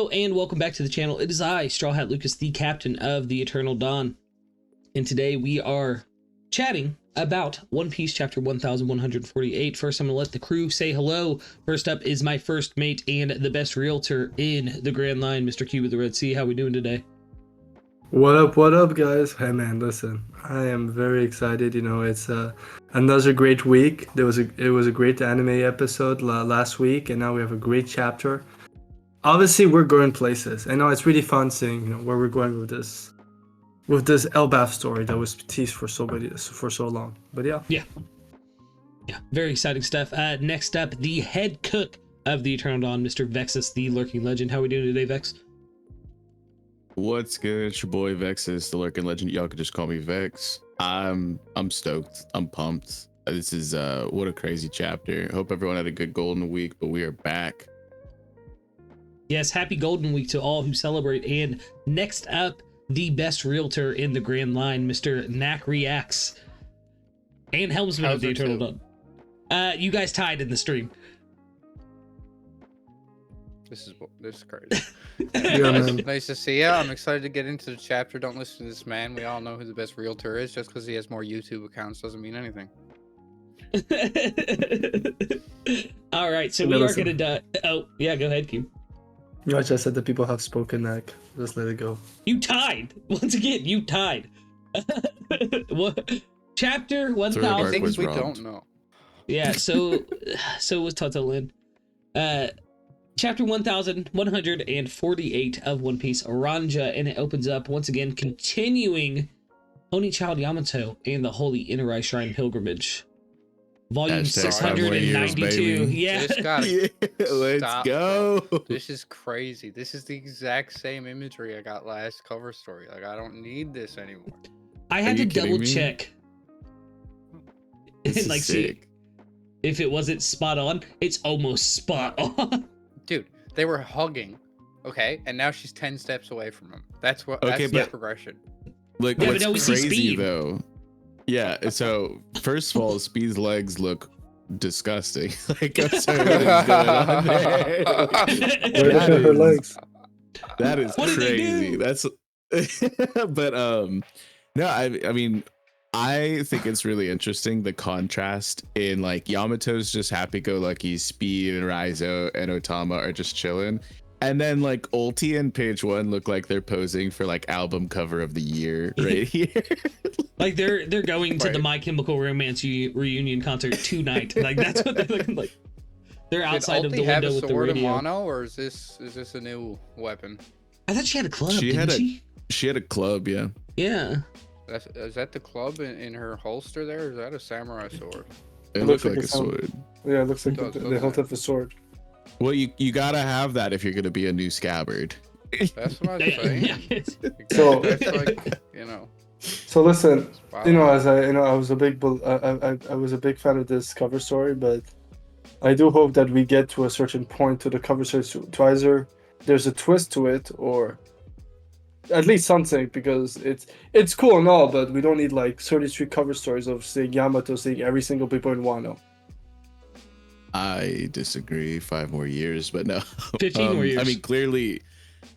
Hello and welcome back to the channel. It is I, Straw Hat Lucas, the captain of the Eternal Dawn. And today we are chatting about One Piece chapter 1148. First, I'm going to let the crew say hello. First up is my first mate and the best realtor in the Grand Line, Mr. Kube of the Red Sea. How we doing today? What up, guys? Hey, man, listen, I am very excited. You know, it's another great week. It was a great anime episode last week, and now we have a great chapter. Obviously, we're going places. I know it's really fun seeing, you know, where we're going with this Elbaf story that was teased for so long. But yeah, very exciting stuff. Next up, the head cook of the Eternal Dawn, Mr. Vexus, the Lurking Legend. How we doing today, Vex? What's good? It's your boy Vexus, the Lurking Legend. Y'all could just call me Vex. I'm stoked. I'm pumped. This is what a crazy chapter. Hope everyone had a good golden week, but we are back. Yes, happy Golden Week to all who celebrate. And next up, the best realtor in the Grand Line, Mr. Knack Reacts, and helmsman of the Eternal Dawn. You guys tied in the stream. This is crazy. Yeah, man. Nice to see you. I'm excited to get into the chapter. Don't listen to this man. We all know who the best realtor is. Just because he has more YouTube accounts doesn't mean anything. All right, so we are going to... Oh, yeah, go ahead, Q. you know, I just said that people have spoken. Like, just let it go. You tied. Once again, you tied. What? Chapter 1000. Things we don't know. Yeah, so was Totalin. Chapter 1148 of One Piece, Oranja, and it opens up once again, continuing Oni Child Yamato and the Holy Theorrize Shrine Pilgrimage. Volume 692. Yeah. Let's go. Bro. This is crazy. This is the exact same imagery I got last cover story. Like, I don't need this anymore. I had to double check. And like, see if it wasn't spot on. It's almost spot on. Dude, they were hugging, okay, and now she's 10 steps away from him. That's what. Okay, that's the progression. Look, Yeah, but what's now we see crazy Speed. though? Yeah. So first of all, Speed's legs look disgusting. Like, I'm sorry, what is going on there? Where are her legs? That is What did they crazy. do? That's but no, I mean, I think it's really interesting the contrast in, like, Yamato's just happy-go-lucky, Speed and Raizo and Otama are just chilling, and then like Ulti and Page One look like they're posing for like album cover of the year right here. Like they're going to the My Chemical Romance reunion concert tonight. Like that's what they're looking like. They're outside of the window with the radio. Mono, or is this a new weapon? I thought she had a club. She She had a club, yeah. Yeah. Is that the club in her holster there, or is that a samurai sword? It looked like a sword. Yeah, it looks like It does, they held up a sword. Well, you gotta have that if you're gonna be a new scabbard. That's what I'm saying. So- That's like, you know. So listen, Wow. you know, as I was a big I was a big fan of this cover story, but I do hope that we get to a certain point to the cover story to either there's a twist to it or at least something, because it's cool and all, but we don't need like 33 cover stories of seeing Yamato seeing every single people in Wano. I disagree. 5 more years, but no. 15 more years. I mean, clearly,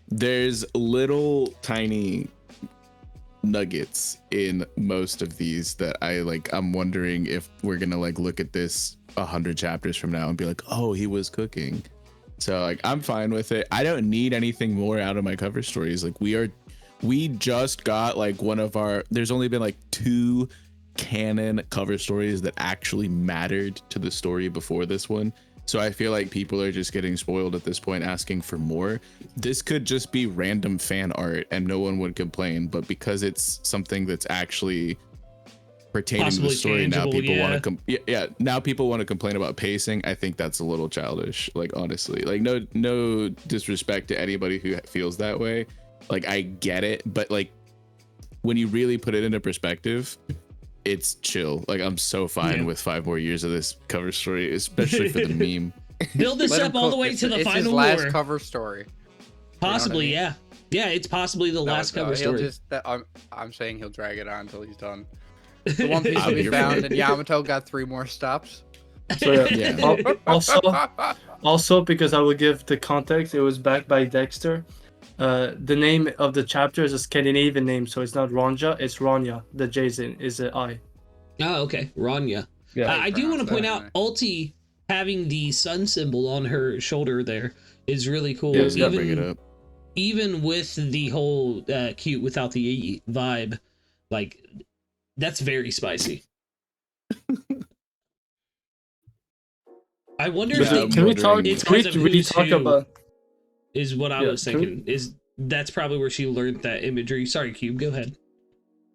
there's little tiny nuggets in most of these that I'm wondering if we're gonna like look at this 100 chapters from now and be like, oh, he was cooking. So like, I'm fine with it. I don't need anything more out of my cover stories. Like, we just got like there's only been like 2 canon cover stories that actually mattered to the story before this one. So I feel like people are just getting spoiled at this point, asking for more. This could just be random fan art and no one would complain, but because it's something that's actually pertaining Possibly to the story, tangible, now people yeah. want to now people want to complain about pacing. I think that's a little childish, like, honestly. Like, no disrespect to anybody who feels that way. Like, I get it, but like, when you really put it into perspective, it's chill. Like, I'm so fine with 5 more years of this cover story, especially for the meme. Build this Let up him all the cook. way to the It's his final last war. cover story. Possibly, You know what yeah. Yeah, it's possibly the last cover he'll story. I'm saying he'll drag it on until he's done. The One Piece will be found, and Yamato got 3 more stops. So yeah. Yeah. Also, because I will give the context, it was backed by Dexter. The name of the chapter is a Scandinavian name, so it's not Ronja, it's Ronja. The J's is an I. Oh, okay. Ranya. Yeah. I do want to point out Anyway. Ulti having the sun symbol on her shoulder there is really cool. Yeah, Yeah, yeah. bring it up. Even with the whole cute without the vibe, like that's very spicy. I wonder if Yeah, they I'm Can we talk? wondering- It's Can we 'cause of really Who's talk Who. about? is what I Yeah, was can we- thinking. Is that's probably where she learned that imagery. Sorry, Cube, go ahead.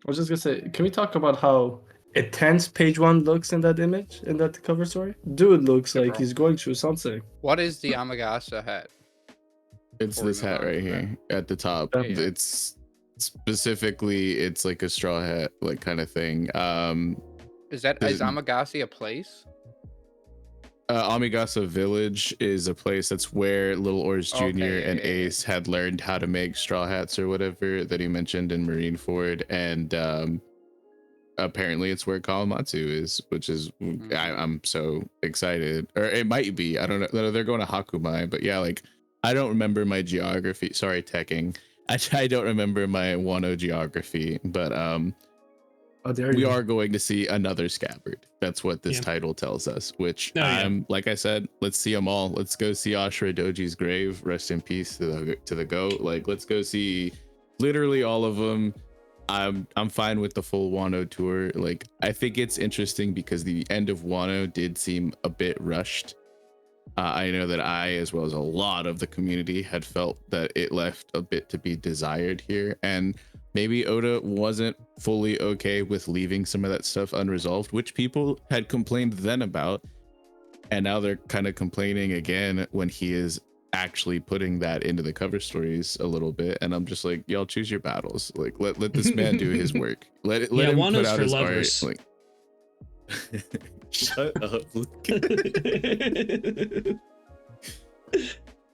I was just gonna say, can we talk about how intense page one looks in that image, in that cover story? Dude looks Yeah, like bro. he's going through something. What is the Amagasa hat? It's Before we this move hat on right from here at the top. Yeah. It's specifically, it's like a straw hat, like kind of thing. Is Amagasi a place? Amigasa Village is a place that's where Little Oars Jr. Okay, and yeah. Ace had learned how to make straw hats or whatever that he mentioned in Marineford, and apparently it's where Kawamatsu is, which is I'm so excited. Or it might be, I don't know. No, they're going to Hakumai, but yeah, like I don't remember my geography. Sorry, teching. I don't remember my Wano geography, but Oh, there we you are going to see another scabbard. That's what this Yeah. title tells us, which Oh, yeah. I'm like I said, let's see them all. Let's go see Ashura Doji's grave. Rest in peace to the goat. Like, let's go see literally all of them. I'm fine with the full Wano tour. Like, I think it's interesting because the end of Wano did seem a bit rushed. I know that I, as well as a lot of the community, had felt that it left a bit to be desired here, and maybe Oda wasn't fully okay with leaving some of that stuff unresolved, which people had complained then about, and now they're kind of complaining again when he is actually putting that into the cover stories a little bit. And I'm just like, y'all choose your battles. Like, let this man do his work. Let Yeah, him Wano's put out for his lovers. art. Like, shut up.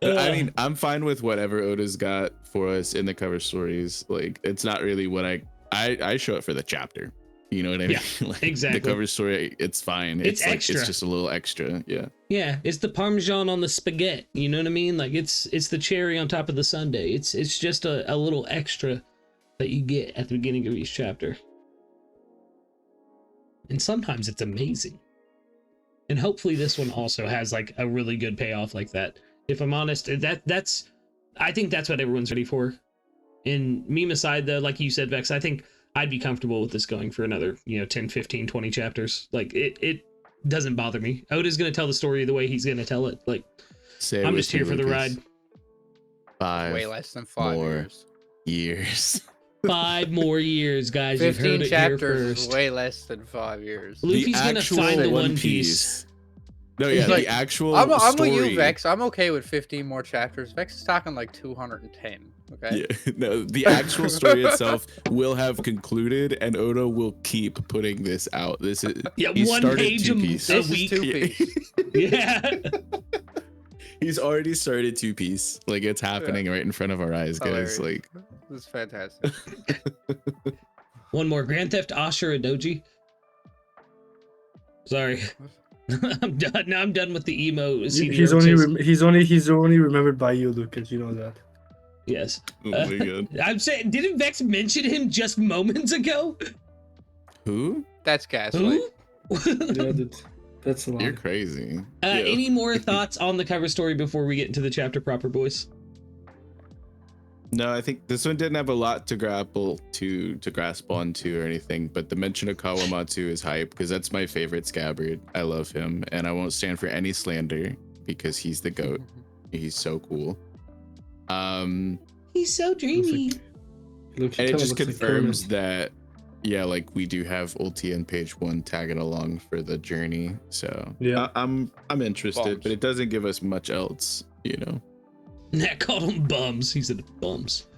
I mean, I'm fine with whatever Oda's got for us in the cover stories. Like, it's not really what I show it for the chapter. You know what I mean? Yeah, Like, exactly. The cover story, it's fine. It's like, extra. It's just a little extra. Yeah. Yeah, it's the parmesan on the spaghetti. You know what I mean? Like it's the cherry on top of the sundae. It's just a little extra that you get at the beginning of each chapter. And sometimes it's amazing. And hopefully this one also has like a really good payoff like that. If I'm honest, that's I think that's what everyone's ready for. And meme aside though, like you said, Vex, I think I'd be comfortable with this going for another, 10, 15, 20 chapters. Like it doesn't bother me. Oda's going to tell the story the way he's going to tell it. Like Say it I'm with just here me, for the Lucas. ride. 5 Way less than 5 more years. years. 5 more years, guys. You've 15 heard it here chapters is first. way less than 5 years. Luffy's gonna find the One Piece. No, yeah, Like, the actual I'm story. with you, Vex. I'm okay with 15 more chapters. Vex is talking like 210. Okay. Yeah, no, the actual story itself will have concluded, and Oda will keep putting this out. This is Yeah, he one started page Two a Piece. a This week. is 2 piece. Yeah. He's already started Two Piece. Like, it's happening right in front of our eyes, guys. Hilarious. Like, This is fantastic. One more. Grand Theft Ashura Doji. Sorry. I'm done. Now I'm done with the emo CD. he's only remembered by you, Lucas. You know that. Yes. oh my god. I'm saying, didn't Vex mention him just moments ago? Who? That's Gaslight. Who? That's a lot. You're crazy. Yeah. Any more thoughts on the cover story before we get into the chapter proper, boys? No, I think this one didn't have a lot to grasp onto or anything, but the mention of Kawamatsu is hype because that's my favorite scabbard. I love him, and I won't stand for any slander because he's the goat. He's so cool. He's so dreamy. Look, And it just confirms that, yeah, like we do have Ulti and Page 1 tagging along for the journey. So Yeah. I'm interested, Bums. but it doesn't give us much else, you know. Nat called them bums. He said bums.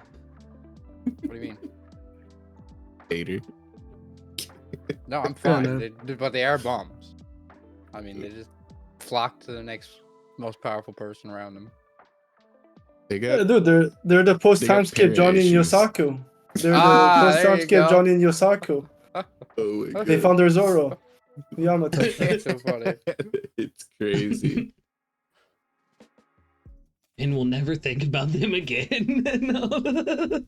What do you mean? Hater. No, I'm Yeah, fine. man. But they are bombs. I mean, they just flock to the next most powerful person around them. They Yeah, got dude, they're the post They got time skip Johnny and parent issues. Yosaku. They're the Ah, post there time you skip go. Johnny and Yosaku. oh my They God. found their Zoro. Yamato. That's so funny. It's crazy. And we'll never think about them again. No.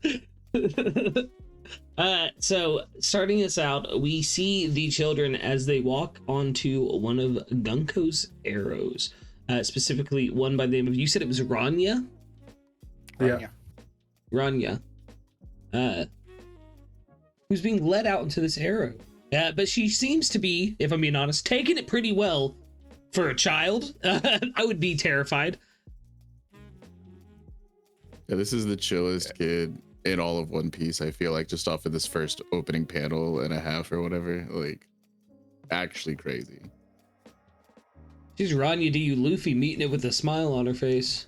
So starting us out, we see the children as they walk onto one of Gunko's arrows, specifically one by the name of, you said it was Ranya? Yeah. Ranya, who's being led out into this arrow. But she seems to be, if I'm being honest, taking it pretty well for a child. I would be terrified. Yeah, this is the chillest kid in all of One Piece, I feel like, just off of this first opening panel and a half or whatever. Like, actually crazy. She's Ranya D. Luffy meeting it with a smile on her face.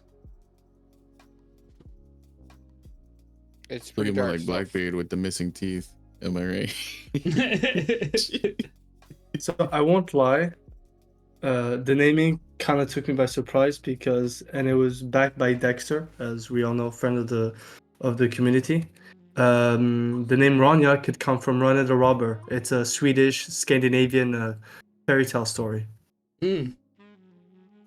It's pretty Looking more dark like stuff. Blackbeard with the missing teeth. Am I right? So I won't lie. The naming kind of took me by surprise and it was backed by Dexter, as we all know, friend of the community. The name Ranya could come from Ranya the Robber. It's a Swedish Scandinavian fairy tale story. Mm.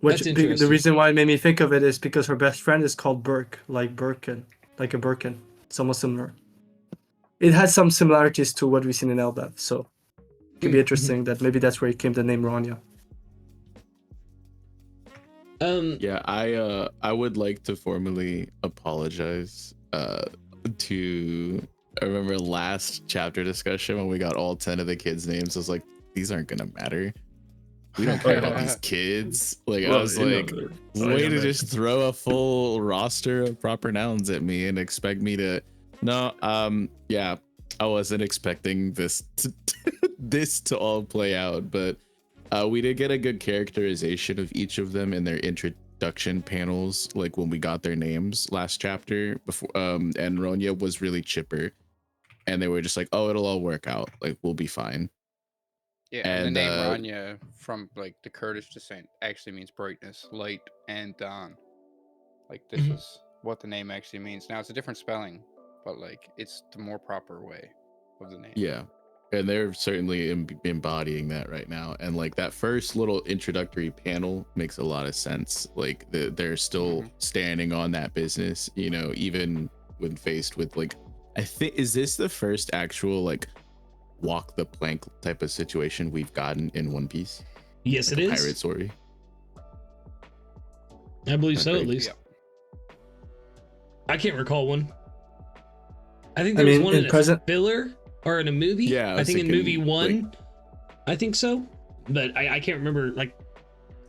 Which That's the interesting. reason why it made me think of it is because her best friend is called Burke, like Birkin, like a Birkin. It's almost similar. It has some similarities to what we've seen in Elbaf, so it could be interesting that maybe that's where it came the name Ranya. Yeah, I would like to formally apologize to, I remember last chapter discussion when we got all 10 of the kids' names. I was like, these aren't gonna matter. We don't care about these kids. Like, I was like, way to just throw a full roster of proper nouns at me and expect me to. No, yeah, I wasn't expecting this to all play out, but we did get a good characterization of each of them in their introduction panels, like when we got their names last chapter before. And Ronya was really chipper, and they were just like, "Oh, it'll all work out. Like, we'll be fine." Yeah, and the name Ranya from like the Kurdish descent actually means brightness, light, and dawn. Like this is what the name actually means. Now it's a different spelling, but like it's the more proper way of the name. Yeah, and they're certainly embodying that right now. And like that first little introductory panel makes a lot of sense. Like they're still standing on that business, you know, even when faced with like, I think, is this the first actual like walk the plank type of situation we've gotten in One Piece? Yes, like it is. Pirate story. I believe Not so, great. at least. Yeah. I can't recall one. I think there was one in a filler or in a movie. Yeah, I think in movie thinking, one, like, I think so, but I can't remember. Like,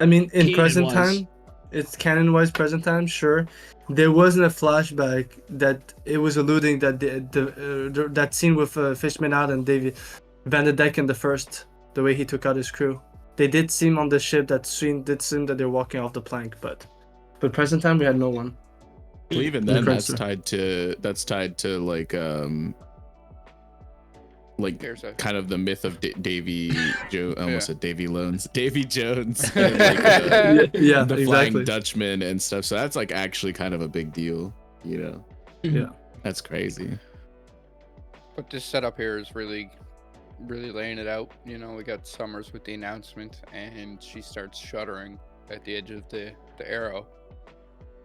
I mean, in present canon-wise. time, it's canon-wise present time. Sure, there wasn't a flashback that it was alluding that that scene with Fishman out and Davy Van de Dyke in the way he took out his crew. They did seem on the ship that they're walking off the plank, but present time we had no one. well, even then that's tied to like There's a kind of the myth of Davy Jones. I almost Yeah. said Davy Jones. Davy Jones. And like, Yeah, the exactly. Flying Dutchman and stuff. So that's like actually kind of a big deal, you know? Yeah. That's crazy. But this setup here is really laying it out. You know, we got Summers with the announcement, and she starts shuddering at the edge of the arrow.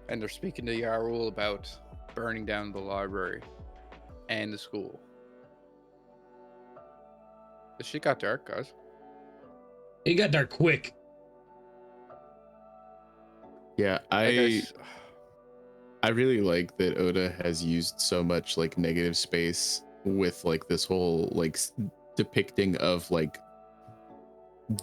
And they're speaking to Yarul about burning down the library and the school. The shit got dark, guys. it got dark quick. Yeah, I really like that Oda has used so much like negative space with like this whole like depicting of like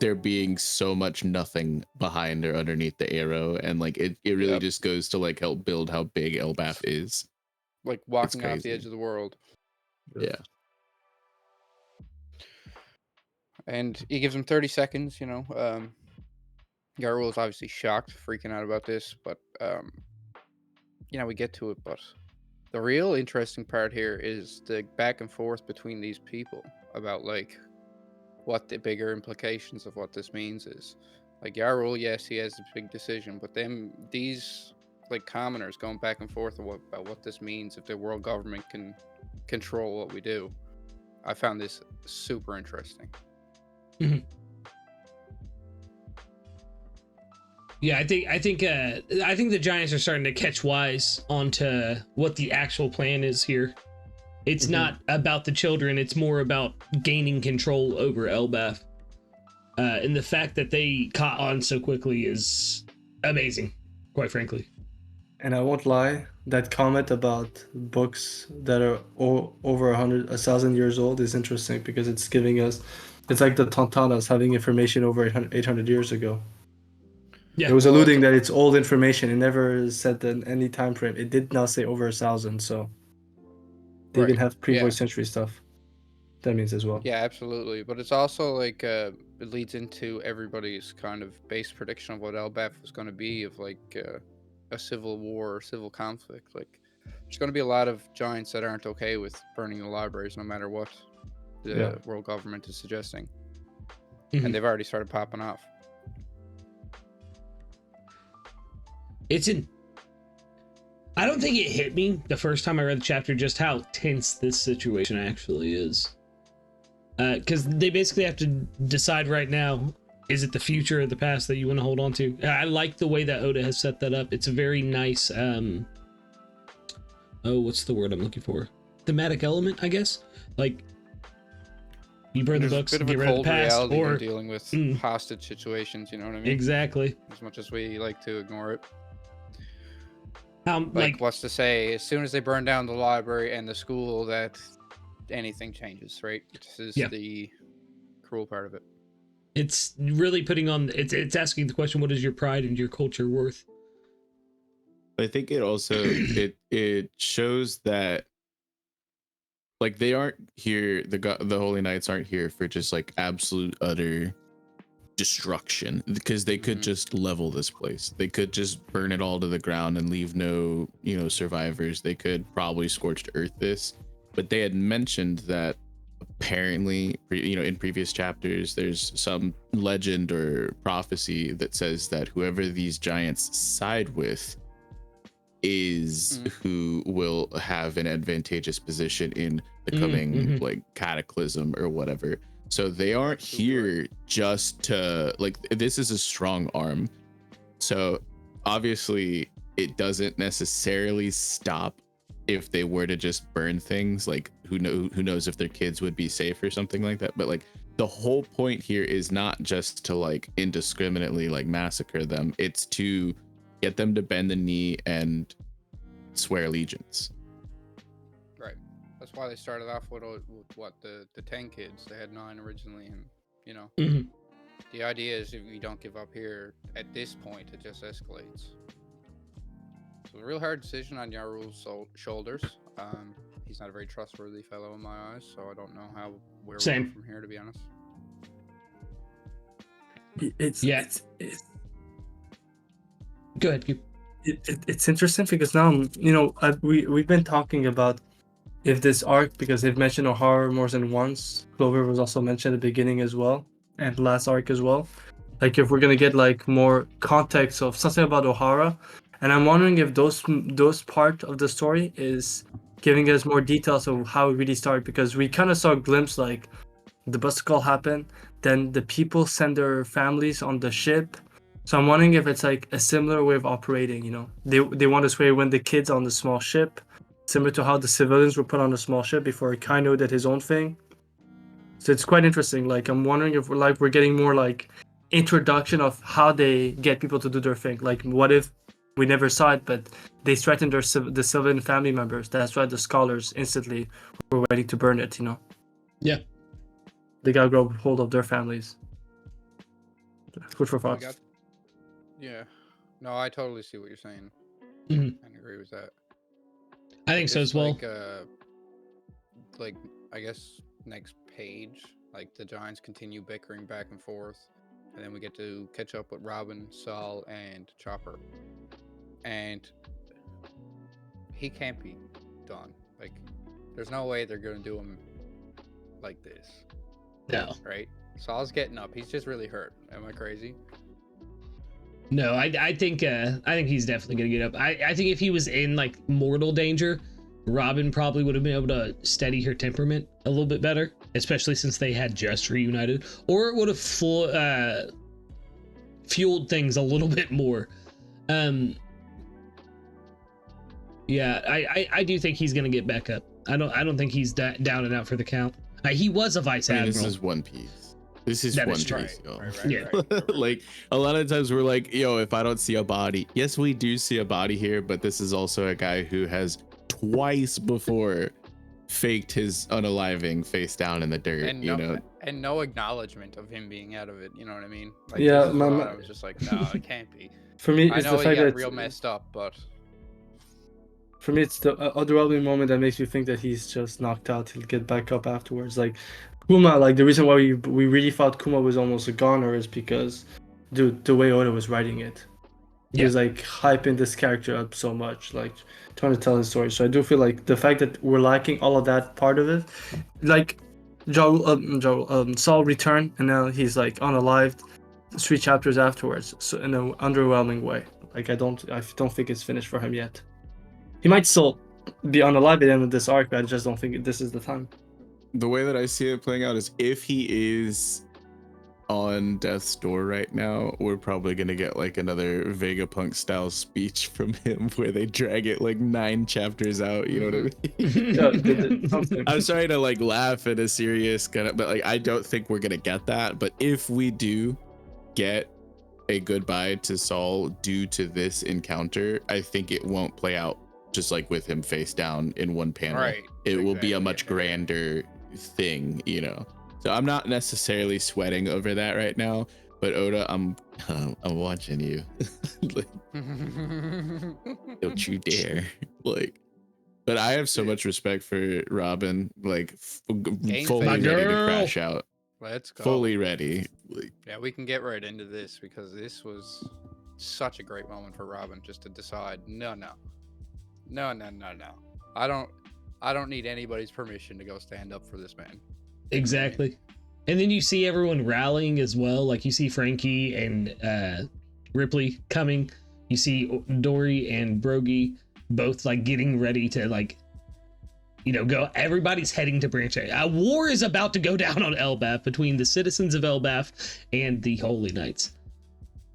there being so much nothing behind or underneath the arrow, and like it really just goes to like help build how big Elbaf is. Like walking off the crazy. edge of the world. Yeah. And he gives him 30 seconds, you know. Yarul is obviously shocked, freaking out about this, but you know, we get to it. But the real interesting part here is the back and forth between these people about like what the bigger implications of what this means is. Like Yarul, yes, he has a big decision, but then these like commoners going back and forth about what this means if the world government can control what we do. I found this super interesting. Yeah, I think the Giants are starting to catch wise onto what the actual plan is here. It's not about the children, it's more about gaining control over Elbaf. And the fact that they caught on so quickly is amazing, quite frankly. And I won't lie, that comment about books that are over 1,000 years old is interesting because it's giving us, it's like the Tontanas having information over 800 years ago. Yeah. It was alluding that it's old information. It never said that any time frame. It did not say over 1,000, so they even have pre-void century stuff. That means as well. Yeah, absolutely. But it's also like it leads into everybody's kind of base prediction of what Elbaf was going to be, of like a civil war or civil conflict. Like there's going to be a lot of giants that aren't okay with burning the libraries, no matter what the world government is suggesting. And they've already started popping off. I don't think it hit me the first time I read the chapter just how tense this situation actually is. Because they basically have to decide right now, is it the future or the past that you want to hold on to? I like the way that Oda has set that up. It's a very nice, what's the word I'm looking for? Thematic element, I guess? Like, you burn the books, get rid of the past, or dealing with hostage situations, you know what I mean? Exactly. As much as we like to ignore it. Like what's to say, as soon as they burn down the library and the school, that anything changes, right? This is the cruel part of it. It's really putting on, it's asking the question, what is your pride and your culture worth? I think it also it shows that like they aren't here, the Holy Knights aren't here for just like absolute utter destruction, because they could just level this place. They could just burn it all to the ground and leave no, survivors. They could probably scorched earth this, but they had mentioned that apparently, in previous chapters, there's some legend or prophecy that says that whoever these giants side with is who will have an advantageous position in the coming like cataclysm or whatever. So they aren't here just to, like, this is a strong arm. So obviously it doesn't necessarily stop if they were to just burn things. Like who knows if their kids would be safe or something like that. But like the whole point here is not just to like indiscriminately like massacre them. It's to get them to bend the knee and swear allegiance. Right. That's why they started off with what the 10 kids. They had 9 originally, and the idea is if you don't give up here at this point, it just escalates. So a real hard decision on Yaru's shoulders. He's not a very trustworthy fellow in my eyes, so I don't know where we're from here, to be honest. Go ahead. It's interesting because now, we've been talking about if this arc, because they've mentioned O'Hara more than once. Clover was also mentioned at the beginning as well, and last arc as well. Like if we're gonna get like more context of something about O'Hara, and I'm wondering if those part of the story is giving us more details of how it really started, because we kind of saw a glimpse like the bus call happened, then the people send their families on the ship. So I'm wondering if it's like a similar way of operating, They want to sway when the kids on the small ship, similar to how the civilians were put on a small ship before Kaino did his own thing. So it's quite interesting. Like I'm wondering if we're getting more like introduction of how they get people to do their thing. Like what if we never saw it, but they threatened the civilian family members. That's why the scholars instantly were waiting to burn it, Yeah. They gotta grab hold of their families. Food for thought. Yeah. No, I totally see what you're saying. Mm-hmm. I agree with that. I think so as well. Like, I guess next page, like the Giants continue bickering back and forth, and then we get to catch up with Robin, Saul, and Chopper. And he can't be done. Like, there's no way they're gonna do him like this. No. Right? Saul's getting up. He's just really hurt. Am I crazy? No, I think he's definitely gonna get up. I think if he was in like mortal danger, Robin probably would have been able to steady her temperament a little bit better, especially since they had just reunited. Or it would have fueled things a little bit more. Yeah, I do think he's gonna get back up. I don't think he's down and out for the count. He was a vice admiral. This is One Piece. This is That One is Piece, true. y'all. Yeah. Like a lot of times we're like, yo, if I don't see a body, yes, we do see a body here, but this is also a guy who has twice before faked his unaliving face down in the dirt, And and no acknowledgement of him being out of it. You know what I mean? Like, Yeah, this is what I was just like, no, it can't be. For me, I it's know the he fact got that real messed up, but for me, it's the otherworldly moment that makes me think that he's just knocked out. He'll get back up afterwards. Like Kuma, like the reason why we really thought Kuma was almost a goner is because, dude, the way Oda was writing it, he was like hyping this character up so much, like trying to tell his story. So I do feel like the fact that we're lacking all of that part of it, like Saul returned and now he's like unalived 3 chapters afterwards, so in an underwhelming way. Like I don't think it's finished for him yet. He might still be unalive at the end of this arc, but I just don't think this is the time. The way that I see it playing out is if he is on death's door right now, we're probably gonna get like another Vegapunk style speech from him where they drag it like 9 chapters out. You know what I mean? I'm sorry to like laugh at a serious kind of, but like I don't think we're gonna get that. But if we do get a goodbye to Saul due to this encounter, I think it won't play out just like with him face down in one panel. Right. It will be a much grander thing, you know. So I'm not necessarily sweating over that right now, but Oda, I'm watching you. Like, don't you dare. Like, but I have so much respect for Robin, like fully ready to crash out. Let's go. Fully ready. Like, Yeah, we can get right into this because this was such a great moment for Robin just to decide, no. I don't need anybody's permission to go stand up for this man. Exactly. And then you see everyone rallying as well. Like you see Frankie and Ripley coming. You see Dory and Brogy both like getting ready to like, you know, go. Everybody's heading to Branch A. A war is about to go down on Elbaf between the citizens of Elbaf and the Holy Knights.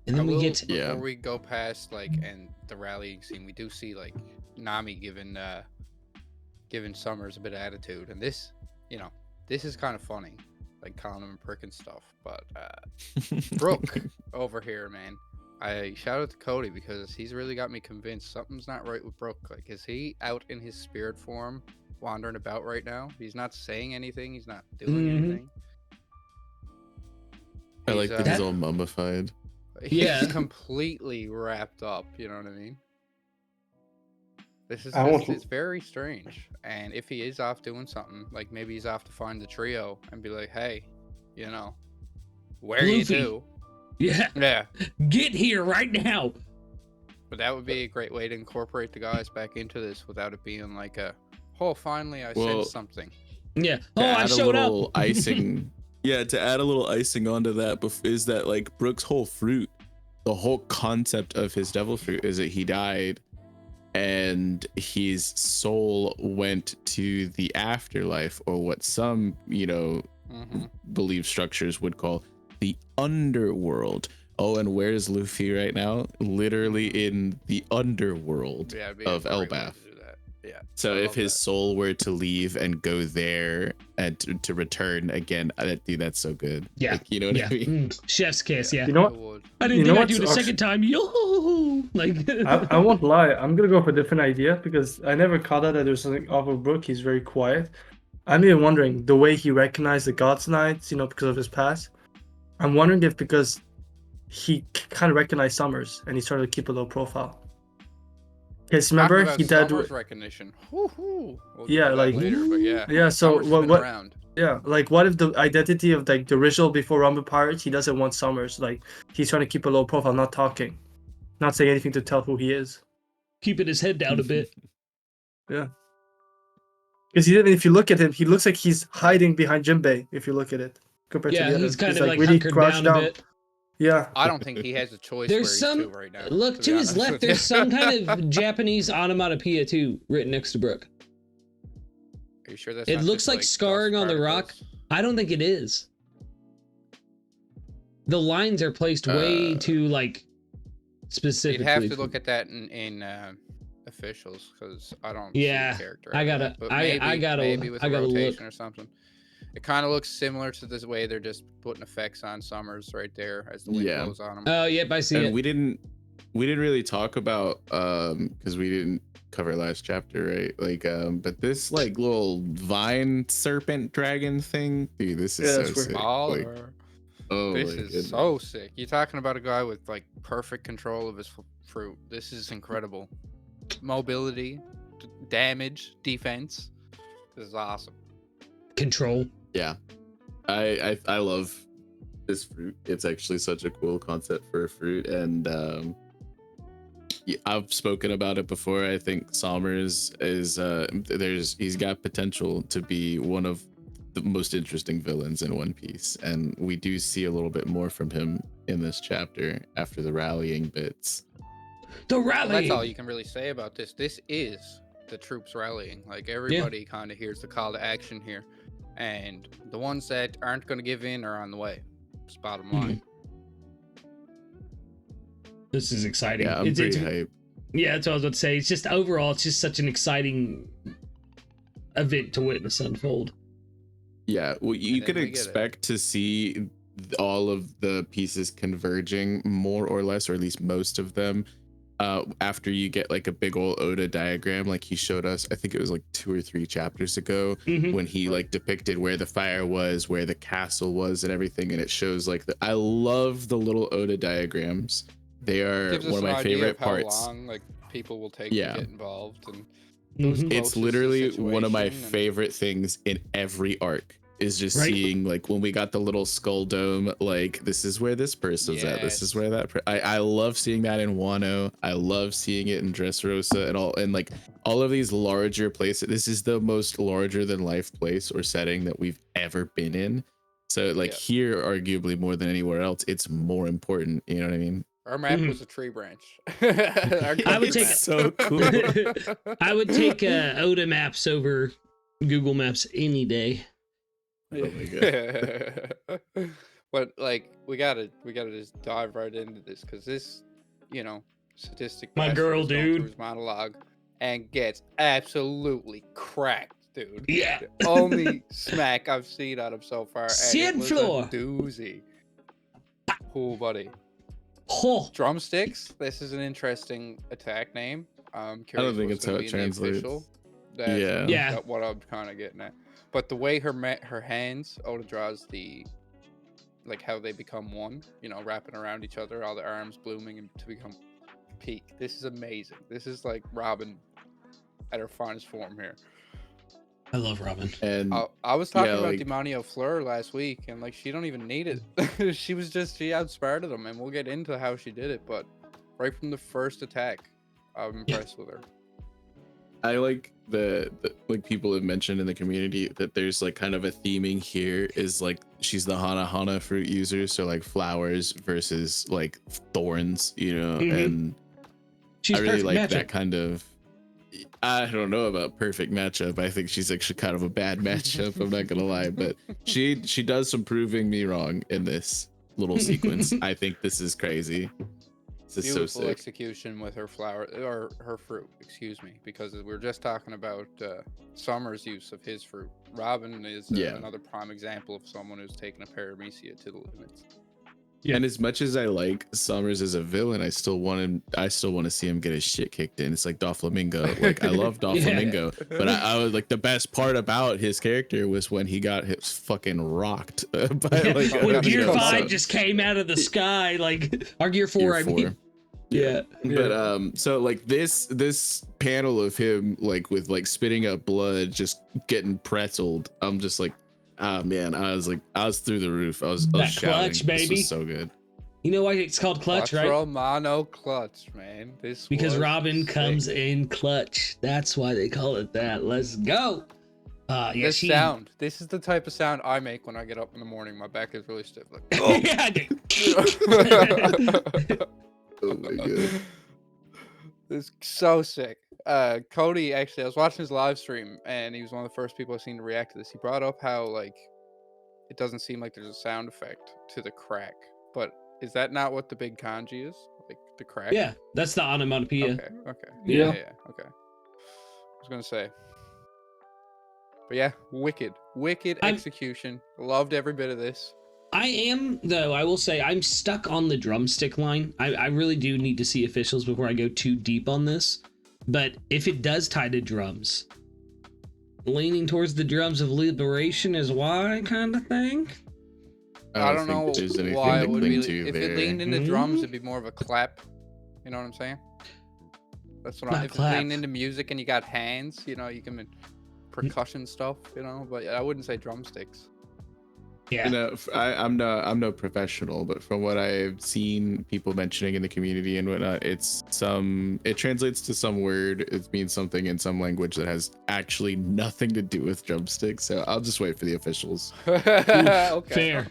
And then before we go past like and the rallying scene, we do see like Nami giving Summers a bit of attitude, and this, you know, this is kind of funny, like calling him a prick and stuff. But Brooke over here, man, I shout out to Cody because he's really got me convinced something's not right with Brooke. Like, is he out in his spirit form, wandering about right now? He's not saying anything. He's not doing anything. I like that he's all mummified. He's completely wrapped up. You know what I mean? It's very strange. And if he is off doing something, like maybe he's off to find the trio and be like, hey, you know, where you do? Yeah. Get here right now. But that would be a great way to incorporate the guys back into this without it being like a, oh, finally I said something. Yeah. Oh, I showed up. Icing. Yeah, to add a little icing onto that is that like Brooke's whole fruit, the whole concept of his devil fruit is that he died and his soul went to the afterlife, or what some, you know, belief structures would call the underworld. Oh, and where's Luffy right now? Literally in the underworld of Elbaf. Yeah. So if his soul were to leave and go there and to return again, dude, that's so good. Yeah. Like, you know what I mean? Chef's kiss. Yeah. You know what? I didn't think I'd do it a second time. Yo, like I won't lie. I'm gonna go for a different idea because I never caught that there's something off of Brooke. He's very quiet. I'm even wondering the way he recognized the God's Knights, you know, because of his past. I'm wondering if because he kind of recognized Summers and he started to keep a low profile. Because remember he did recognition. We'll yeah, like later, but yeah. So what? Around. Yeah, like what if the identity of like the original before Rumble Pirates, he doesn't want Summers. Like he's trying to keep a low profile, not talking, not saying anything to tell who he is. Keeping his head down a bit. Yeah. Because if you look at him, he looks like he's hiding behind Jinbei. If you look at it, compared to the he's others. kind of like really hunkered crouched down a bit. Yeah. I don't think he has a choice. There's some right now, look to his left. There's some kind of Japanese onomatopoeia too written next to Brooke. Are you sure that's? It not looks just, like scarring on the rock. I don't think it is. The lines are placed way too like You'd specifically. have to look at that in officials because I don't Yeah, see a character. I out of gotta- that, but I gotta- maybe with I a gotta look. rotation or something. It kind of looks similar to this way they're just putting effects on Summers right there as the wind Yeah. blows on them. Oh, yep, I see And it. we didn't really talk about because we didn't cover last chapter, right? Like but this like little vine serpent dragon thing, dude, this is Yeah, so that's weird. sick. Like, Baller. oh This my is goodness. so sick. You're talking about a guy with like perfect control of his fruit. This is incredible. Mobility, damage, defense. This is awesome. Control. Yeah, I love this fruit. It's actually such a cool concept for a fruit, and yeah, I've spoken about it before. I think Sommers is he's got potential to be one of the most interesting villains in One Piece, and we do see a little bit more from him in this chapter after the rallying bits. The Well, rally. that's all you can really say about this. This is the troops rallying. Like everybody kind of hears the call to action here, and the ones that aren't going to give in are on the way. It's bottom line. This is exciting. Yeah, I'm pretty hyped. Yeah, that's what I was about to say. It's just overall, it's just such an exciting event to witness unfold. Yeah, well, you then could we get it. expect to see all of the pieces converging more or less, or at least most of them, after you get like a big old Oda diagram like he showed us. I think it was like 2 or 3 chapters ago when he like depicted where the fire was, where the castle was, and everything. And it shows like I love the little Oda diagrams. They are Gives us one of an my idea favorite of how parts. long like people will take Yeah. to get involved, and Mhm. close It's to the literally one of my situation and- favorite things in every arc is just Right. seeing like when we got the little skull dome, like this is where this person's at, this is Yes. where that I love seeing that in Wano. I love seeing it in Dressrosa and like all of these larger places. This is the most larger than life place or setting that we've ever been in. So like Yeah. here, arguably more than anywhere else, it's more important. You know what I mean? Our map Mhm. was a tree branch. Our I would Kube take- map. so cool. I would take Oda Maps over Google Maps any day. Oh my god. But like we gotta just dive right into this because this, sadistic My bastard girl, is going dude. through his monologue and gets absolutely cracked, dude. Yeah. The only smack I've seen on him so far. And Sand it was floor. a doozy. Cool, buddy. Oh, Drumsticks. This is an interesting attack name. I'm curious. don't think what's it's how gonna it be in the translates. official. That's Yeah. Yeah. what I'm kind of getting at. But the way her hands, Oda draws the, like how they become one, wrapping around each other, all the arms blooming and to become peak. This is amazing. This is like Robin at her finest form here. I love Robin. And I was talking Yeah, about like- Demonio Fleur last week, and like she don't even need it. she outsmarted him, and we'll get into how she did it. But right from the first attack, I'm impressed with her. I like the like people have mentioned in the community that there's like kind of a theming here is like she's the hana fruit user, so like flowers versus like thorns, Mhm. and She's I really perfect like matchup. that kind of. I don't know about perfect matchup. I think she's actually kind of a bad matchup. I'm not gonna lie, but she does some proving me wrong in this little sequence. I think this is crazy. This is so Beautiful sick. execution with her flower or her fruit, excuse me, because we were just talking about Summer's use of his fruit. Robin is Yeah. another prime example of someone who's taken a paramecia to the limits. Yeah. And as much as I like Summers as a villain, I still want to see him get his shit kicked in. It's like Doflamingo. Like I love Doflamingo, but I was like the best part about his character was when he got his fucking rocked. By, like, when Gear so- 5 just came out of the sky, like, or Gear 4, I mean. Yeah. But so like this panel of him like with like spitting up blood, just getting pretzeled. I'm just like, ah man, I was through the roof. I was That shouting. clutch, This baby. was so good. You know why it's called clutch, right? Mono clutch, man. This Because was Robin sick. comes in clutch. That's why they call it that. Let's go. Yeah, This she. sound. This is the type of sound I make when I get up in the morning. My back is really stiff. Like, Yeah, dude. Oh my god. This is so sick. Cody, actually, I was watching his live stream, and he was one of the first people I've seen to react to this. He brought up how like it doesn't seem like there's a sound effect to the crack but is that not what the big kanji is? Like the crack? Yeah, that's the onomatopoeia. Okay. Yeah. Okay. I was gonna say. But yeah, wicked I'm- execution. Loved every bit of this. I am, though, I will say, I'm stuck on the drumstick line. I really do need to see officials before I go too deep on this. But if it does tie to drums, leaning towards the drums of liberation is why kind of thing. I don't think know there's anything why to it would cling be. to If there. it leaned into drums, it'd be more of a clap. You know what I'm saying? That's what Not I'm. If clap. it's leaned into music and you got hands, you know, you can percussion stuff. You know, but I wouldn't say drumsticks. Yeah. You know, I'm no professional, but from what I've seen people mentioning in the community and whatnot, it translates to some word. It means something in some language that has actually nothing to do with drumsticks. So I'll just wait for the officials. Okay. Fair.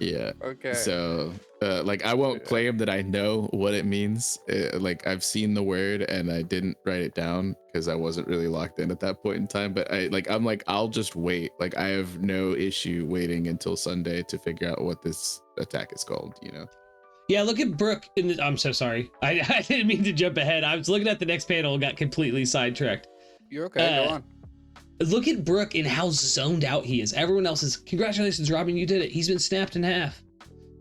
Yeah. Okay. So, like, I won't claim that I know what it means. Like, I've seen the word and I didn't write it down because I wasn't really locked in at that point in time. But I'll just wait. Like, I have no issue waiting until Sunday to figure out what this attack is called. You know. Yeah, look at Brooke. I'm so sorry. I didn't mean to jump ahead. I was looking at the next panel and got completely sidetracked. You're okay. Go on. Look at Brooke and how zoned out he is. Everyone else is, congratulations, Robin, you did it. He's been snapped in half.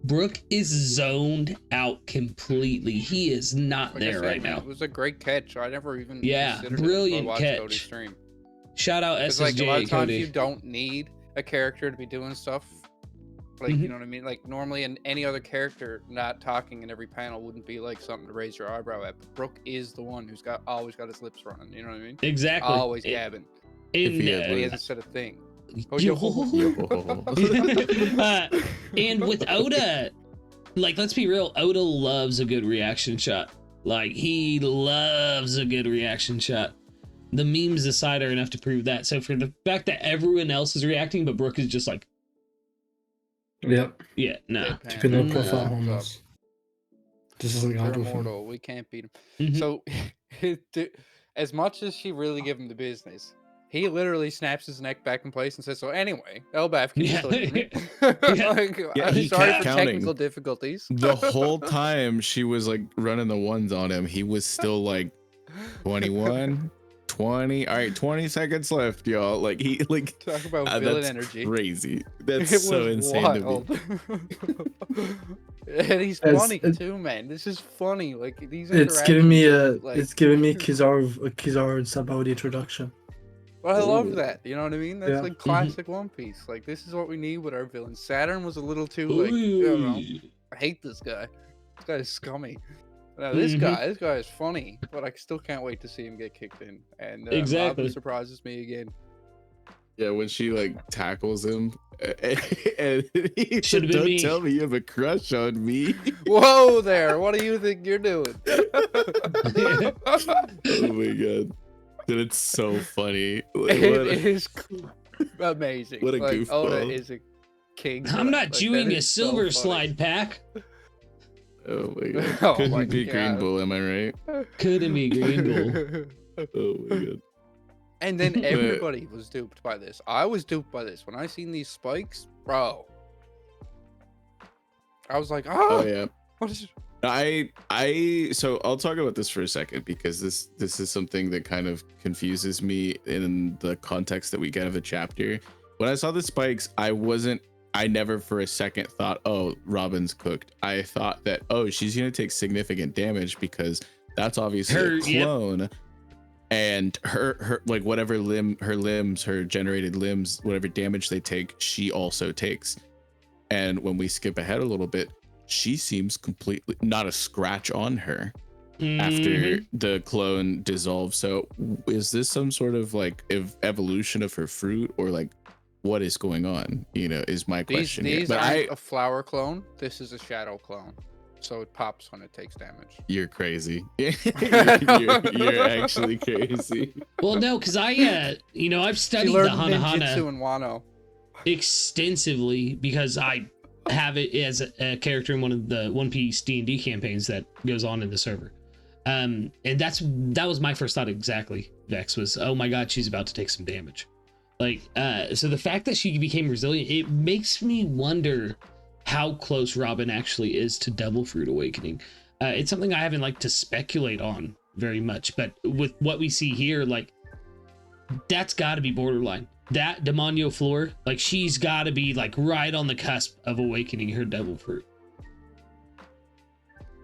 Brooke is zoned out completely. He is not Like I there said, right man, now. It was a great catch. I never even Yeah, considered brilliant it until I watched Cody's catch. stream. Shout out It's like a lot SSJ of times Cody. you don't need a character to be doing stuff. Like, Mhm. you know what I mean? Like, normally any other character not talking in every panel wouldn't be like something to raise your eyebrow at. But Brooke is the one who's always got his lips running. You know what I mean? Exactly. Always gabbing. If he had And he Word. hasn't said a thing. Yo. Yo. And with Oda, like, let's be real, Oda loves a good reaction shot. Like, he loves a good reaction shot. The memes aside are enough to prove that. So for the fact that everyone else is reacting, but Brooke is just like, Yep. yeah, nah. Deadpan. Keeping up Mm. with Thumbs up. almost. This isn't They're God with him. immortal. We can't beat him. Mhm. So, as much as she really give him the business, he literally snaps his neck back in place and says, "So anyway, Elbaf, can you Yeah. still hear me?" Yeah. Like, Yeah, I'm he sorry kept for counting. technical difficulties. The whole time she was like running the ones on him, he was still like 21, 20. All right, 20 seconds left, y'all. Like, he like Talk about villain that's energy. crazy. That's It so was insane wild. to me. And he's It's- funny it- too, man. This is funny. Like, these It's giving me interactions a are, like- it's giving me Kizaru Sabao introduction. But I love Ooh. that. You know what I mean? That's Yeah. like classic One Piece. Like, this is what we need with our villains. Saturn was a little too like, I don't know. I hate this guy. This guy is scummy. Now this Mhm. guy is funny, but I still can't wait to see him get kicked in. And Exactly. Robin surprises me again. Yeah, when she like tackles him, and he Should've said, been "Don't me." tell me you have a crush on me." Whoa there! What do you think you're doing? Oh my god, dude, it's so funny. Like, It is amazing. what a like, Oda goofball. is a king. I'm not Like, chewing that a is so silver funny. slide pack. Oh my god, Oh couldn't my be Green God. Bull, am I right? Couldn't be Green Bull. Oh my god. And then everybody was duped by this. I was duped by this. When I seen these spikes, bro, I was like, Oh oh, yeah. what is So I'll talk about this for a second because this is something that kind of confuses me in the context that we get of the chapter. When I saw the spikes, I never for a second thought, oh, Robin's cooked. I thought that, oh, she's gonna take significant damage because that's obviously a Yep. clone. And her like whatever her generated limbs, whatever damage they take, she also takes. And when we skip ahead a little bit, she seems completely not a scratch on her after Mhm. the clone dissolves. So is this some sort of like evolution of her fruit, or like what is going on? You know, is my these? question. here. These But aren't a flower clone. This is a shadow clone. So it pops when it takes damage. you're crazy. you're actually crazy. Well, no, because I've She studied the learned Hanahana ninjutsu in Wano. extensively because I have it as a character in one of the One Piece D&D campaigns that goes on in the server. And that was my first thought exactly, Vex, was, oh my god, she's about to take some damage. Like, so the fact that she became resilient, it makes me wonder how close Robin actually is to Devil Fruit Awakening. It's something I haven't liked to speculate on very much, but with what we see here, like, that's got to be borderline. That Demonio Floor, like, she's got to be like right on the cusp of awakening her Devil Fruit.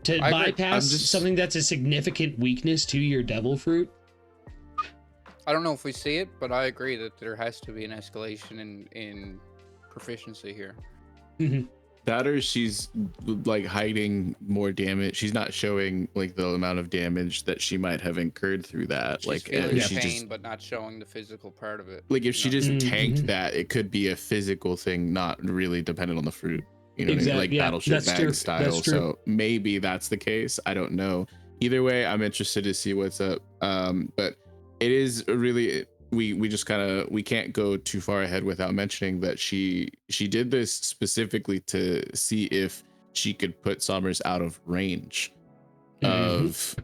To bypass something that's a significant weakness to your Devil Fruit. I don't know if we see it, but I agree that there has to be an escalation in proficiency here. Mm-hmm. That or she's like hiding more damage. She's not showing like the amount of damage that she might have incurred through that. She's like feeling she pain, just, but not showing the physical part of it. like if she just Mm-hmm. tanked that, it could be a physical thing, not really dependent on the fruit. You know, Exactly. what I mean? Like Yeah, Battleship that's Mag true. style. That's true. So maybe that's the case. I don't know. Either way, I'm interested to see what's up. But it is really, we just kind of, we can't go too far ahead without mentioning that she did this specifically to see if she could put Summers out of range of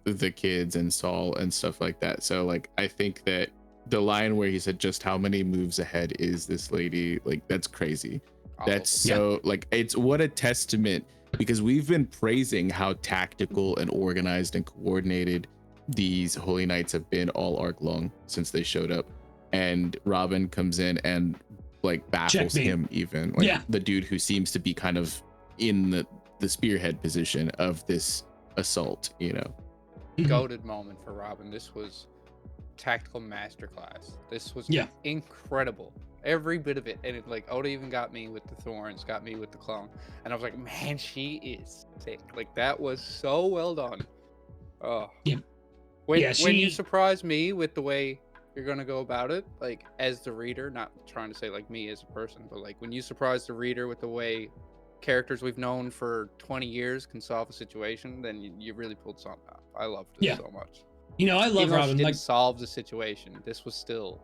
the kids and Saul and stuff like that. So like, I think that the line where he said just how many moves ahead is this lady, like, that's crazy. That's so like, it's what a testament, because we've been praising how tactical and organized and coordinated these Holy Knights have been all arc long since they showed up, and Robin comes in and like baffles him, even like the dude who seems to be kind of in the spearhead position of this assault, you know. Goated moment for Robin. This was tactical masterclass. This was incredible. Every bit of it. And it, like, Oda even got me with the thorns, got me with the clone, and I was like, man, she is sick. Like, that was so well done. Oh yeah. When you surprise me with the way you're gonna go about it, like, as the reader, not trying to say like me as a person, but like when you surprise the reader with the way characters we've known for 20 years can solve a situation, then you really pulled something out. I loved it so much. You know, I love Even Robin. She didn't like, solve the situation. This was still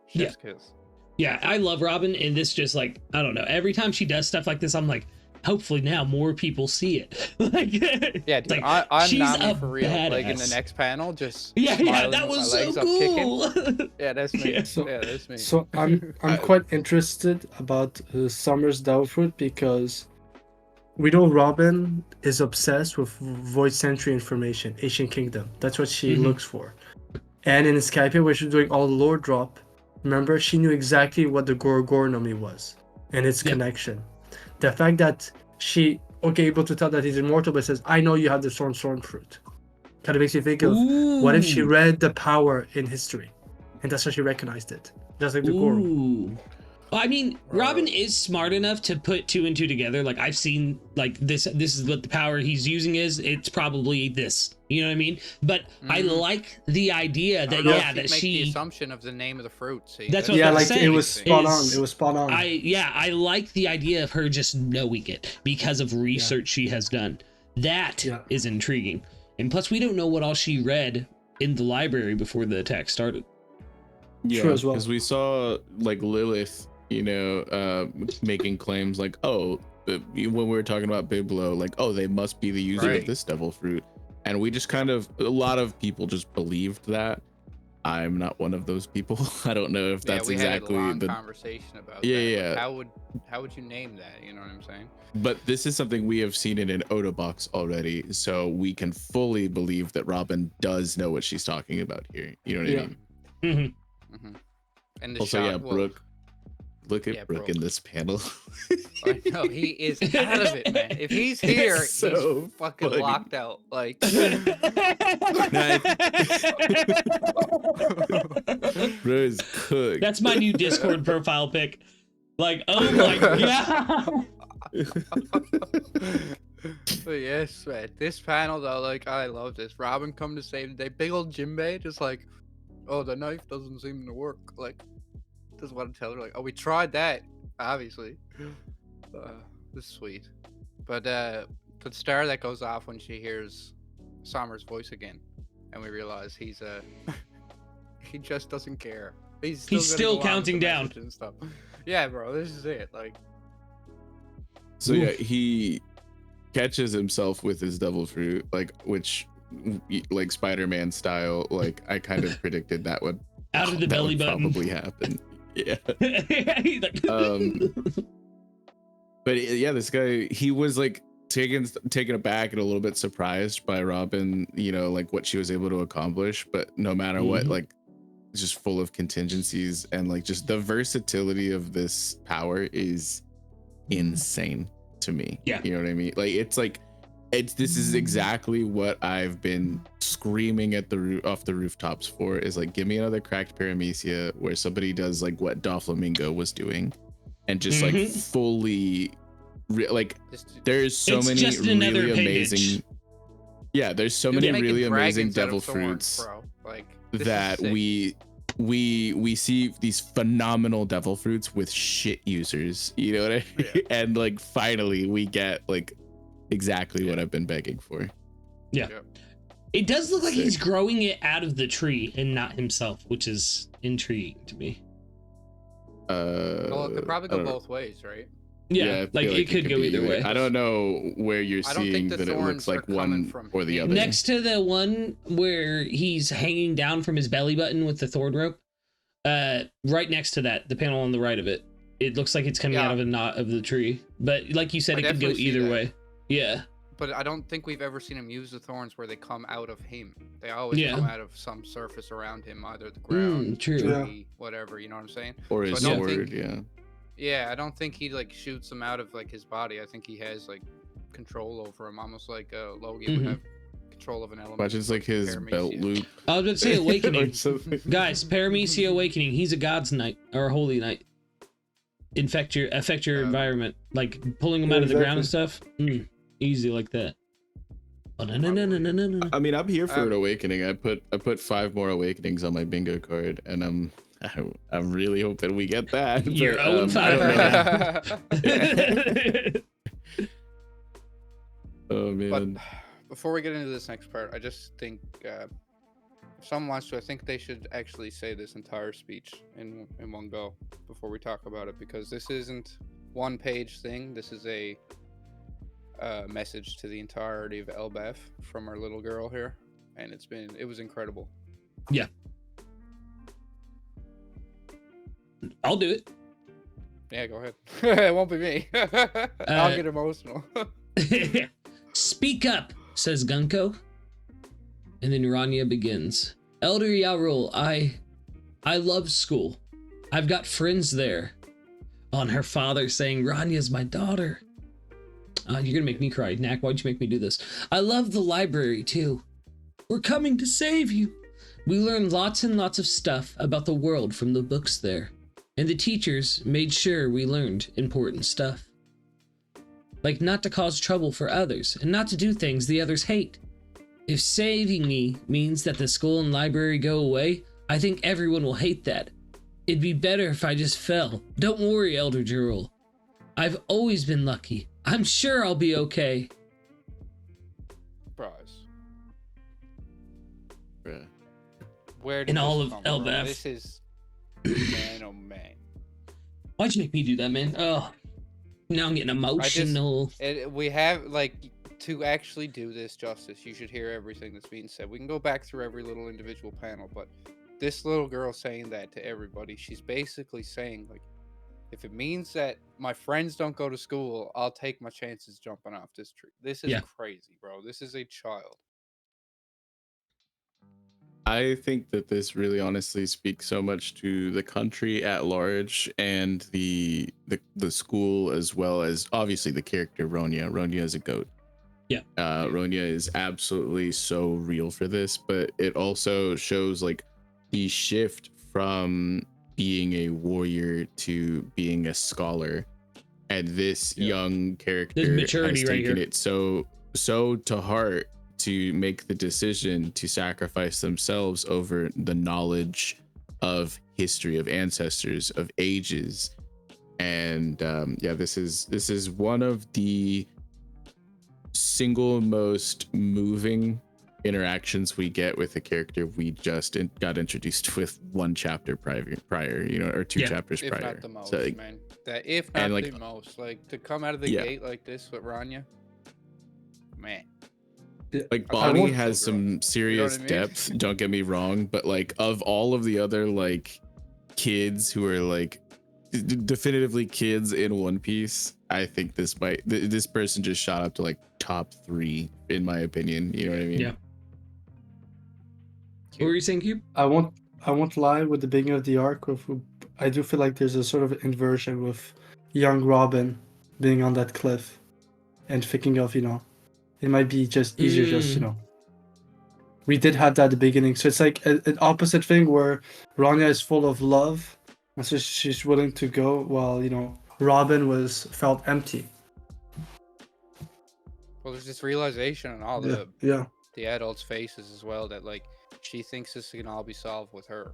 chef's kiss. Yeah, I love Robin, and this just, like, I don't know. Every time she does stuff like this, I'm like, hopefully now more people see it. Like, yeah, dude, like, I'm Nami for real. Badass. Like in the next panel, just that was so cool. Yeah, that's me. That's me. So I'm quite interested about Summer's Devil Fruit, because we know Robin is obsessed with Void Century information, Ancient Kingdom. That's what she looks for. And in Skype, where she's doing all the lore drop, remember, she knew exactly what the Gorgonomi was and its connection. The fact that she able to tell that he's immortal, but says, I know you have the Storm fruit, kind of makes you think of what if she read the power in history, and that's how she recognized it, just like the Goro. Well, I mean, Robin is smart enough to put two and two together. Like, I've seen, like, this is what the power he's using is. It's probably this. You know what I mean? But I like the idea that, that she... the assumption of the name of the fruit. See, that's what I'm saying. It was spot on. It was spot on. I like the idea of her just knowing it because of research she has done. That is intriguing. And plus, we don't know what all she read in the library before the attack started. Yeah, true as well. Because we saw, like, Lilith, you know, making claims like, oh, when we were talking about Biblo, like, oh, they must be the user of this devil fruit. And we just kind of, a lot of people just believed that. I'm not one of those people. I don't know if that's exactly had a long conversation about that. Yeah. Like, how would you name that? You know what I'm saying? But this is something we have seen in an Oda box already, so we can fully believe that Robin does know what she's talking about here. You know what I mean? And the also, shot, Brooke. Look at Brooke in this panel. I know, he is out of it, man. If he's here, so he's fucking funny. Locked out. Like, Bro is cooked. That's my new Discord profile pic. Like, oh my god. But yes, man. This panel though, like, I love this. Robin come to save the day. Big old Jinbei just like, oh, the knife doesn't seem to work. Like, doesn't want to tell her, like, oh, we tried that, obviously. This is sweet. But the star that goes off when she hears Sommer's voice again, and we realize he's he just doesn't care. He's still counting down and stuff. Yeah, bro, this is it. Like, so yeah, he catches himself with his devil fruit, like, which, like, Spider-Man style, like, I kind of predicted that would out of the belly button probably happen. Yeah. But yeah, this guy, he was like taken aback and a little bit surprised by Robin, you know, like what she was able to accomplish. But no matter what, like, it's just full of contingencies, and like just the versatility of this power is insane to me. Yeah. You know what I mean? Like, this is exactly what I've been screaming at off the rooftops for, is like, give me another cracked paramecia where somebody does like what Doflamingo was doing and just like fully there's so It's many just another really appendage. amazing there's so Dude, many making really amazing dragons out devil of thorns, fruits bro. Like, this is that sick. we see these phenomenal devil fruits with shit users, you know what I mean? Yeah. And like finally we get like exactly what I've been begging for. Yeah. Yep. It does look like Sick. he's growing it out of the tree and not himself, which is intriguing to me. Well, it could probably I go don't know. both ways, right? Yeah, I like feel it could go be either way. I don't know where you're I don't think seeing the that it looks thorns are like coming one from or the him. other. Next to the one where he's hanging down from his belly button with the thorn rope, right next to that, the panel on the right of it, it looks like it's coming out of a knot of the tree. But like you said, I it could go definitely see either that. way. Yeah. But I don't think we've ever seen him use the thorns where they come out of him. They always Yeah. come out of some surface around him, either the ground, True. tree, whatever. You know what I'm saying? Or So his I don't sword, think- yeah. Yeah, I don't think he like shoots them out of like his body. I think he has like control over him, almost like Logan Mhm. would have control of an element. Watch it's like his Paramecia. belt loop. I was about to say awakening. Or something. Guys, Paramecia Awakening. He's a god's knight or a holy knight. Affect your environment, like pulling them out of the ground and stuff. Easy like that. No. I mean, I'm here for an awakening. I put 5 more awakenings on my bingo card, and I'm really hoping we get that. You're but, 0-5 I don't know. Oh man. But before we get into this next part, I just think if someone wants to, I think they should actually say this entire speech in one go before we talk about it, because this isn't one page thing. This is a message to the entirety of Elbaf from our little girl here, and it was incredible. Yeah. I'll do it. Yeah, go ahead. It won't be me. I'll get emotional. Speak up, says Gunko. And then Rania begins. Elder Yarul, I love school. I've got friends there. On her father saying, Rania's my daughter. You're gonna make me cry. Knack, why'd you make me do this? I love the library too. We're coming to save you. We learned lots and lots of stuff about the world from the books there. And the teachers made sure we learned important stuff. Like not to cause trouble for others, and not to do things the others hate. If saving me means that the school and library go away, I think everyone will hate that. It'd be better if I just fell. Don't worry, Elder Jurul. I've always been lucky. I'm sure I'll be okay. Surprise. Bruh. Where did In this all of come from? Elbaf. This is man, oh man. Why'd you make me do that, man? Oh, now I'm getting emotional. We have like to actually do this justice. You should hear everything that's being said. We can go back through every little individual panel, but this little girl saying that to everybody, she's basically saying like, if it means that my friends don't go to school, I'll take my chances jumping off this tree. This is crazy, bro. This is a child. I think that this really honestly speaks so much to the country at large and the school, as well as obviously the character Ronya. Ronya is a goat. Yeah. Ronya is absolutely so real for this, but it also shows like the shift from being a warrior to being a scholar. And this young character There's maturity has right taken here. it so to heart to make the decision to sacrifice themselves over the knowledge of history, of ancestors, of ages. And this is one of the single most moving interactions we get with a character we just got introduced with one chapter prior, you know, or two chapters If prior. not the most, So, like, man. That if not and, like, the most, like to come out of the gate like this with Rania, man. like I Bonnie want has to grow. some serious You know what I mean? depth, don't get me wrong, but like of all of the other like kids who are like definitively kids in One Piece. I think this person just shot up to like top 3 in my opinion. You know what I mean? Yeah. What were you saying, Cube? I won't lie, with the beginning of the arc, I do feel like there's a sort of inversion with young Robin being on that cliff and thinking of, it might be just easier just, we did have that at the beginning. So it's like an opposite thing where Rania is full of love, and so she's willing to go while, Robin felt empty. Well, there's this realization on all Yeah. the adults' faces as well that like she thinks this can all be solved with her.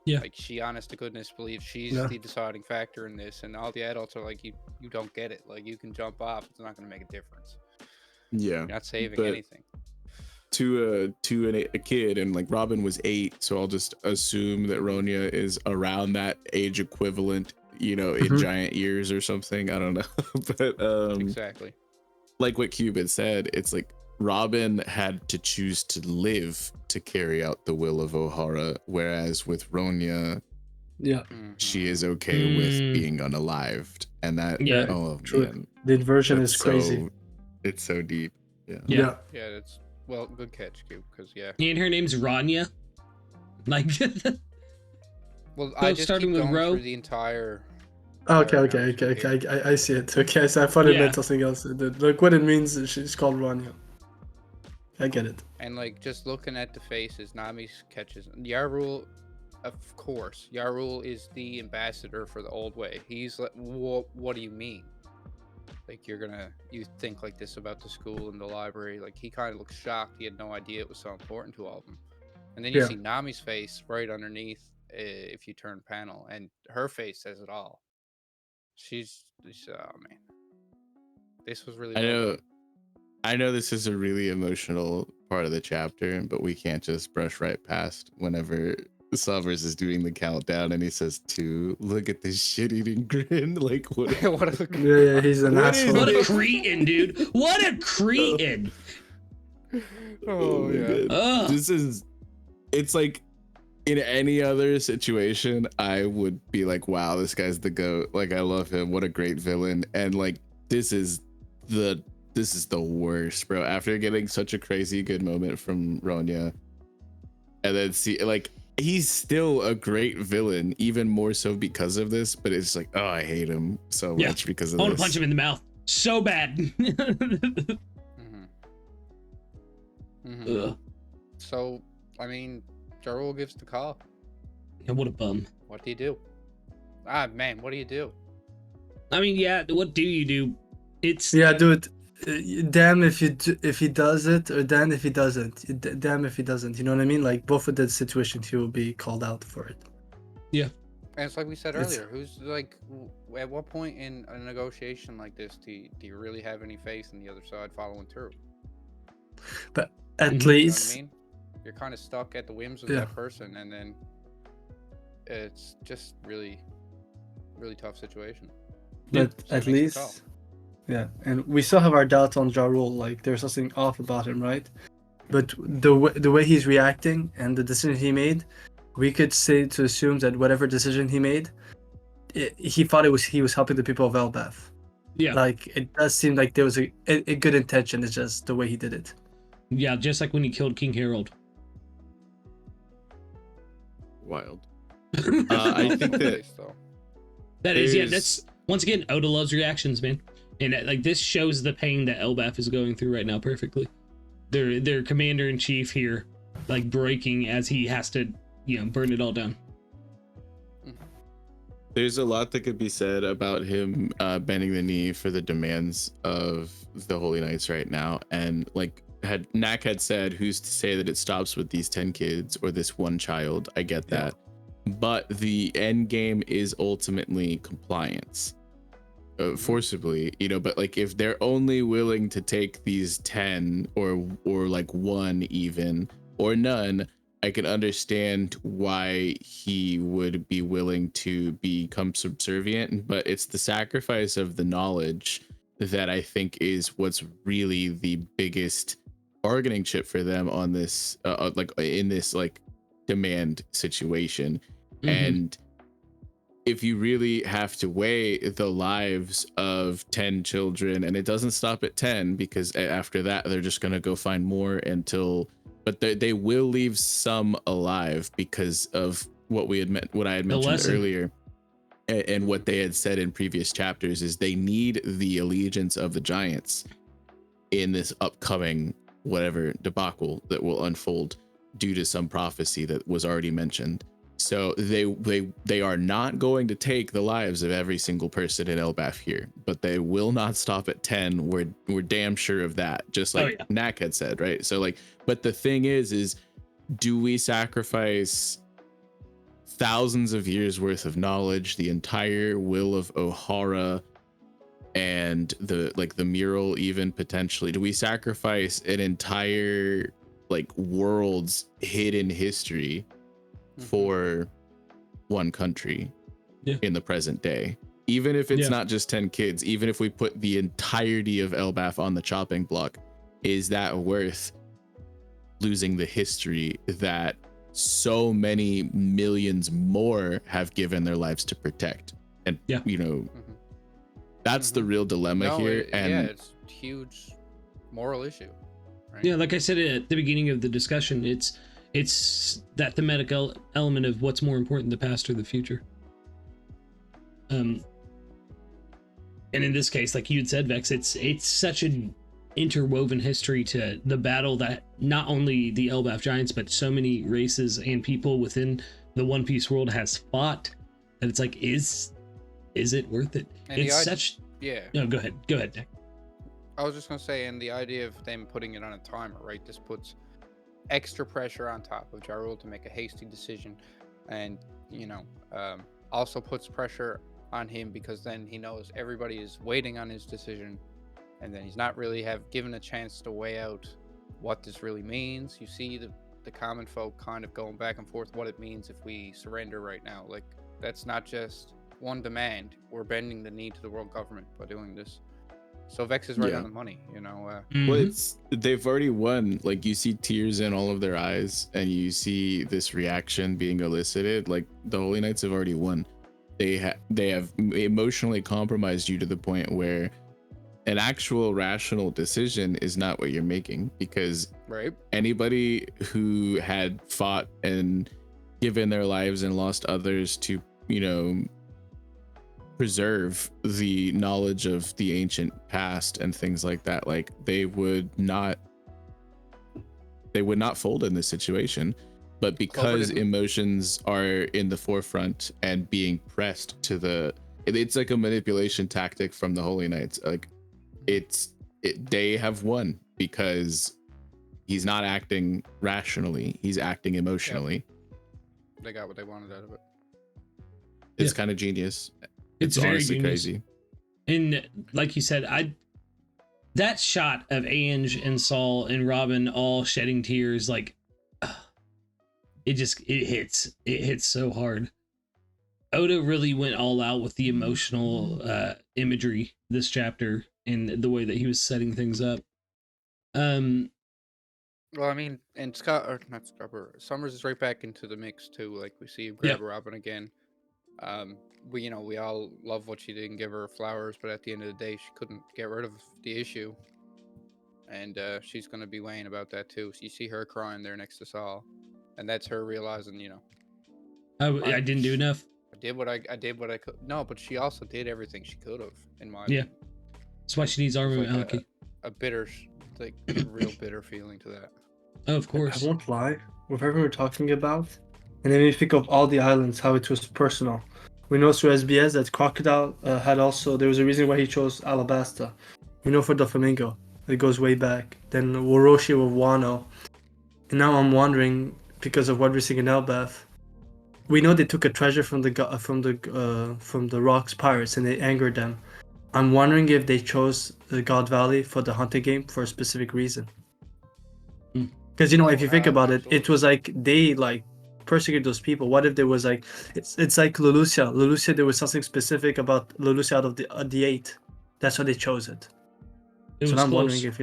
Yeah. Like she honest to goodness believes she's Yeah. the deciding factor in this, and all the adults are like, you don't get it. Like you can jump off, it's not gonna make a difference. Yeah. You're not saving But anything. To a kid, and like Robin was 8, so I'll just assume that Ronya is around that age equivalent, in giant years or something. I don't know. But Exactly. like what Cube had said, it's like Robin had to choose to live to carry out the will of O'Hara, whereas with Ronya, Yeah. she is okay with being unalived. And that, Yeah. oh True. man, The inversion that's is crazy. it's so deep. Yeah. Yeah, that's well, good catch, Cube, because And her name's Rania. Like, well, So I just starting keep with going Ro? through the entire. Okay. announcement here. I see it. Okay, so I thought it Yeah. meant something else. Look what it means. She's called Rania. I get it. And like just looking at the faces, Nami's catches. Yarul, of course, Yarul is the ambassador for the old way. He's like, what do you mean? Like you think like this about the school and the library? Like he kind of looks shocked. He had no idea it was so important to all of them. And then you Yeah. see Nami's face right underneath if you turn panel, and her face says it all. She's oh man, this was really. I know this is a really emotional part of the chapter, but we can't just brush right past whenever Summers is doing the countdown and he says 2. Look at this shit-eating grin. Like what? What a Yeah, he's an What is asshole. what a it? cretin, dude. What a cretin. Oh my yeah. God. Ugh. It's like in any other situation, I would be like, wow, this guy's the GOAT. Like, I love him. What a great villain. And like, this is the worst, bro. After getting such a crazy good moment from Ronya, and then see, like, he's still a great villain, even more so because of this. But it's like, oh, I hate him so Yeah. much because of I want this. to punch him in the mouth so bad. Ugh. So, I mean, Jarul gives the call. Yeah, what a bum. What do you do? Ah, man, what do you do? I mean, yeah, what do you do? It's Yeah, dude. Damn if he does it, or damn if he doesn't. Damn if he doesn't. You know what I mean? Like both of the situations, he will be called out for it. And it's like we said It's- earlier, who's like, at what point in a negotiation like this do you really have any faith in the other side following through? At Mhm. You know what least, I mean? You're kind of stuck at the whims of Yeah. that person, and then it's just really, really tough situation. but So at he makes the call. least, yeah. And we still have our doubts on Ja Rule. Like there's something off about him, right? But the way he's reacting and the decision he made, we could say to assume that whatever decision he made, he thought he was helping the people of Elbath. yeah, Like it does seem like there was a good intention. It's just the way he did it. yeah, just like when he killed King Harold. Wild. I think that Face, though. That is, yeah, there's- that's once again Oda loves reactions, man. And like this shows the pain that Elbath is going through right now perfectly. Their commander in chief here, like breaking as he has to, burn it all down. there's a lot that could be said about him bending the knee for the demands of the Holy Knights right now. And like Nak had said, who's to say that it stops with these 10 kids or this one child? I get that. But the end game is ultimately compliance. Forcibly, but like if they're only willing to take these 10 or like one even or none, I can understand why he would be willing to become subservient, but it's the sacrifice of the knowledge that I think is what's really the biggest bargaining chip for them on this like in this like demand situation. Mhm. And if you really have to weigh the lives of 10 children, and it doesn't stop at 10, because after that they're just going to go find more but they will leave some alive because of what I had mentioned earlier, and what they had said in previous chapters is they need the allegiance of the giants in this upcoming whatever debacle that will unfold due to some prophecy that was already mentioned. So they are not going to take the lives of every single person in Elbaf here, but they will not stop at 10. We're damn sure of that, just like Knack had said, right? So like, but the thing is do we sacrifice thousands of years worth of knowledge, the entire will of O'Hara, and the mural, even potentially? Do we sacrifice an entire like world's hidden history for one country in the present day? Even if it's not just 10 kids, even if we put the entirety of Elbaf on the chopping block, is that worth losing the history that so many millions more have given their lives to protect? And you know, that's the real dilemma here. It's a huge moral issue, right? Yeah, like I said at the beginning of the discussion, it's that thematic element of what's more important, the past or the future. And in this case, like you had said, Vex, it's such an interwoven history to the battle that not only the Elbaf giants, but so many races and people within the One Piece world has fought, that it's like, is it worth it? And it's such... No, go ahead, Nick. I was just gonna say, and the idea of them putting it on a timer, right? This puts extra pressure on top of Ja Rule to make a hasty decision, and also puts pressure on him because then he knows everybody is waiting on his decision, and then he's not really given a chance to weigh out what this really means. You see the common folk kind of going back and forth what it means if we surrender right now. Like, that's not just one demand. We're bending the knee to the world government by doing this. So Vex is right on the money, Well, they've already won. Like, you see tears in all of their eyes, and you see this reaction being elicited. Like, the Holy Knights have already won. They have emotionally compromised you to the point where an actual rational decision is not what you're making, because anybody who had fought and given their lives and lost others to, preserve the knowledge of the ancient past and things like that, like they would not fold in this situation. But because emotions are in the forefront and being pressed to it's like a manipulation tactic from the Holy Knights. Like, they have won because he's not acting rationally, he's acting emotionally. They got what they wanted out of it. It's kind of genius. It's very honestly genius. crazy. And like you said, that shot of Ange and Saul and Robin all shedding tears, like, it hits so hard. Oda really went all out with the emotional imagery this chapter and the way that he was setting things up. Well, I mean, and Summers is right back into the mix too. Like, we see him grab Robin again. We all love what she didn't give her flowers, but at the end of the day, she couldn't get rid of the issue, and she's gonna be weighing about that too. So you see her crying there next to Saul, and that's her realizing, I didn't do enough. I did what I could. No, but she also did everything she could have, in my opinion. That's why she needs armor. Like a bitter, like a real bitter feeling to that. Oh, of course. I won't lie. With everything we're talking about, and then we think of all the islands, how it was personal. We know through SBS that Crocodile had also, there was a reason why he chose Alabasta. We know for the Flamingo, it goes way back. Then Woroshi with Wano. And now I'm wondering, because of what we're seeing in Elbaf, we know they took a treasure from the Rocks pirates and they angered them. I'm wondering if they chose the God Valley for the hunting game for a specific reason. Because if you think about it, it was like they persecute those people. What if there was it's like Lulusia, there was something specific about Lulusia out of the 8. That's why they chose it. So I'm wondering if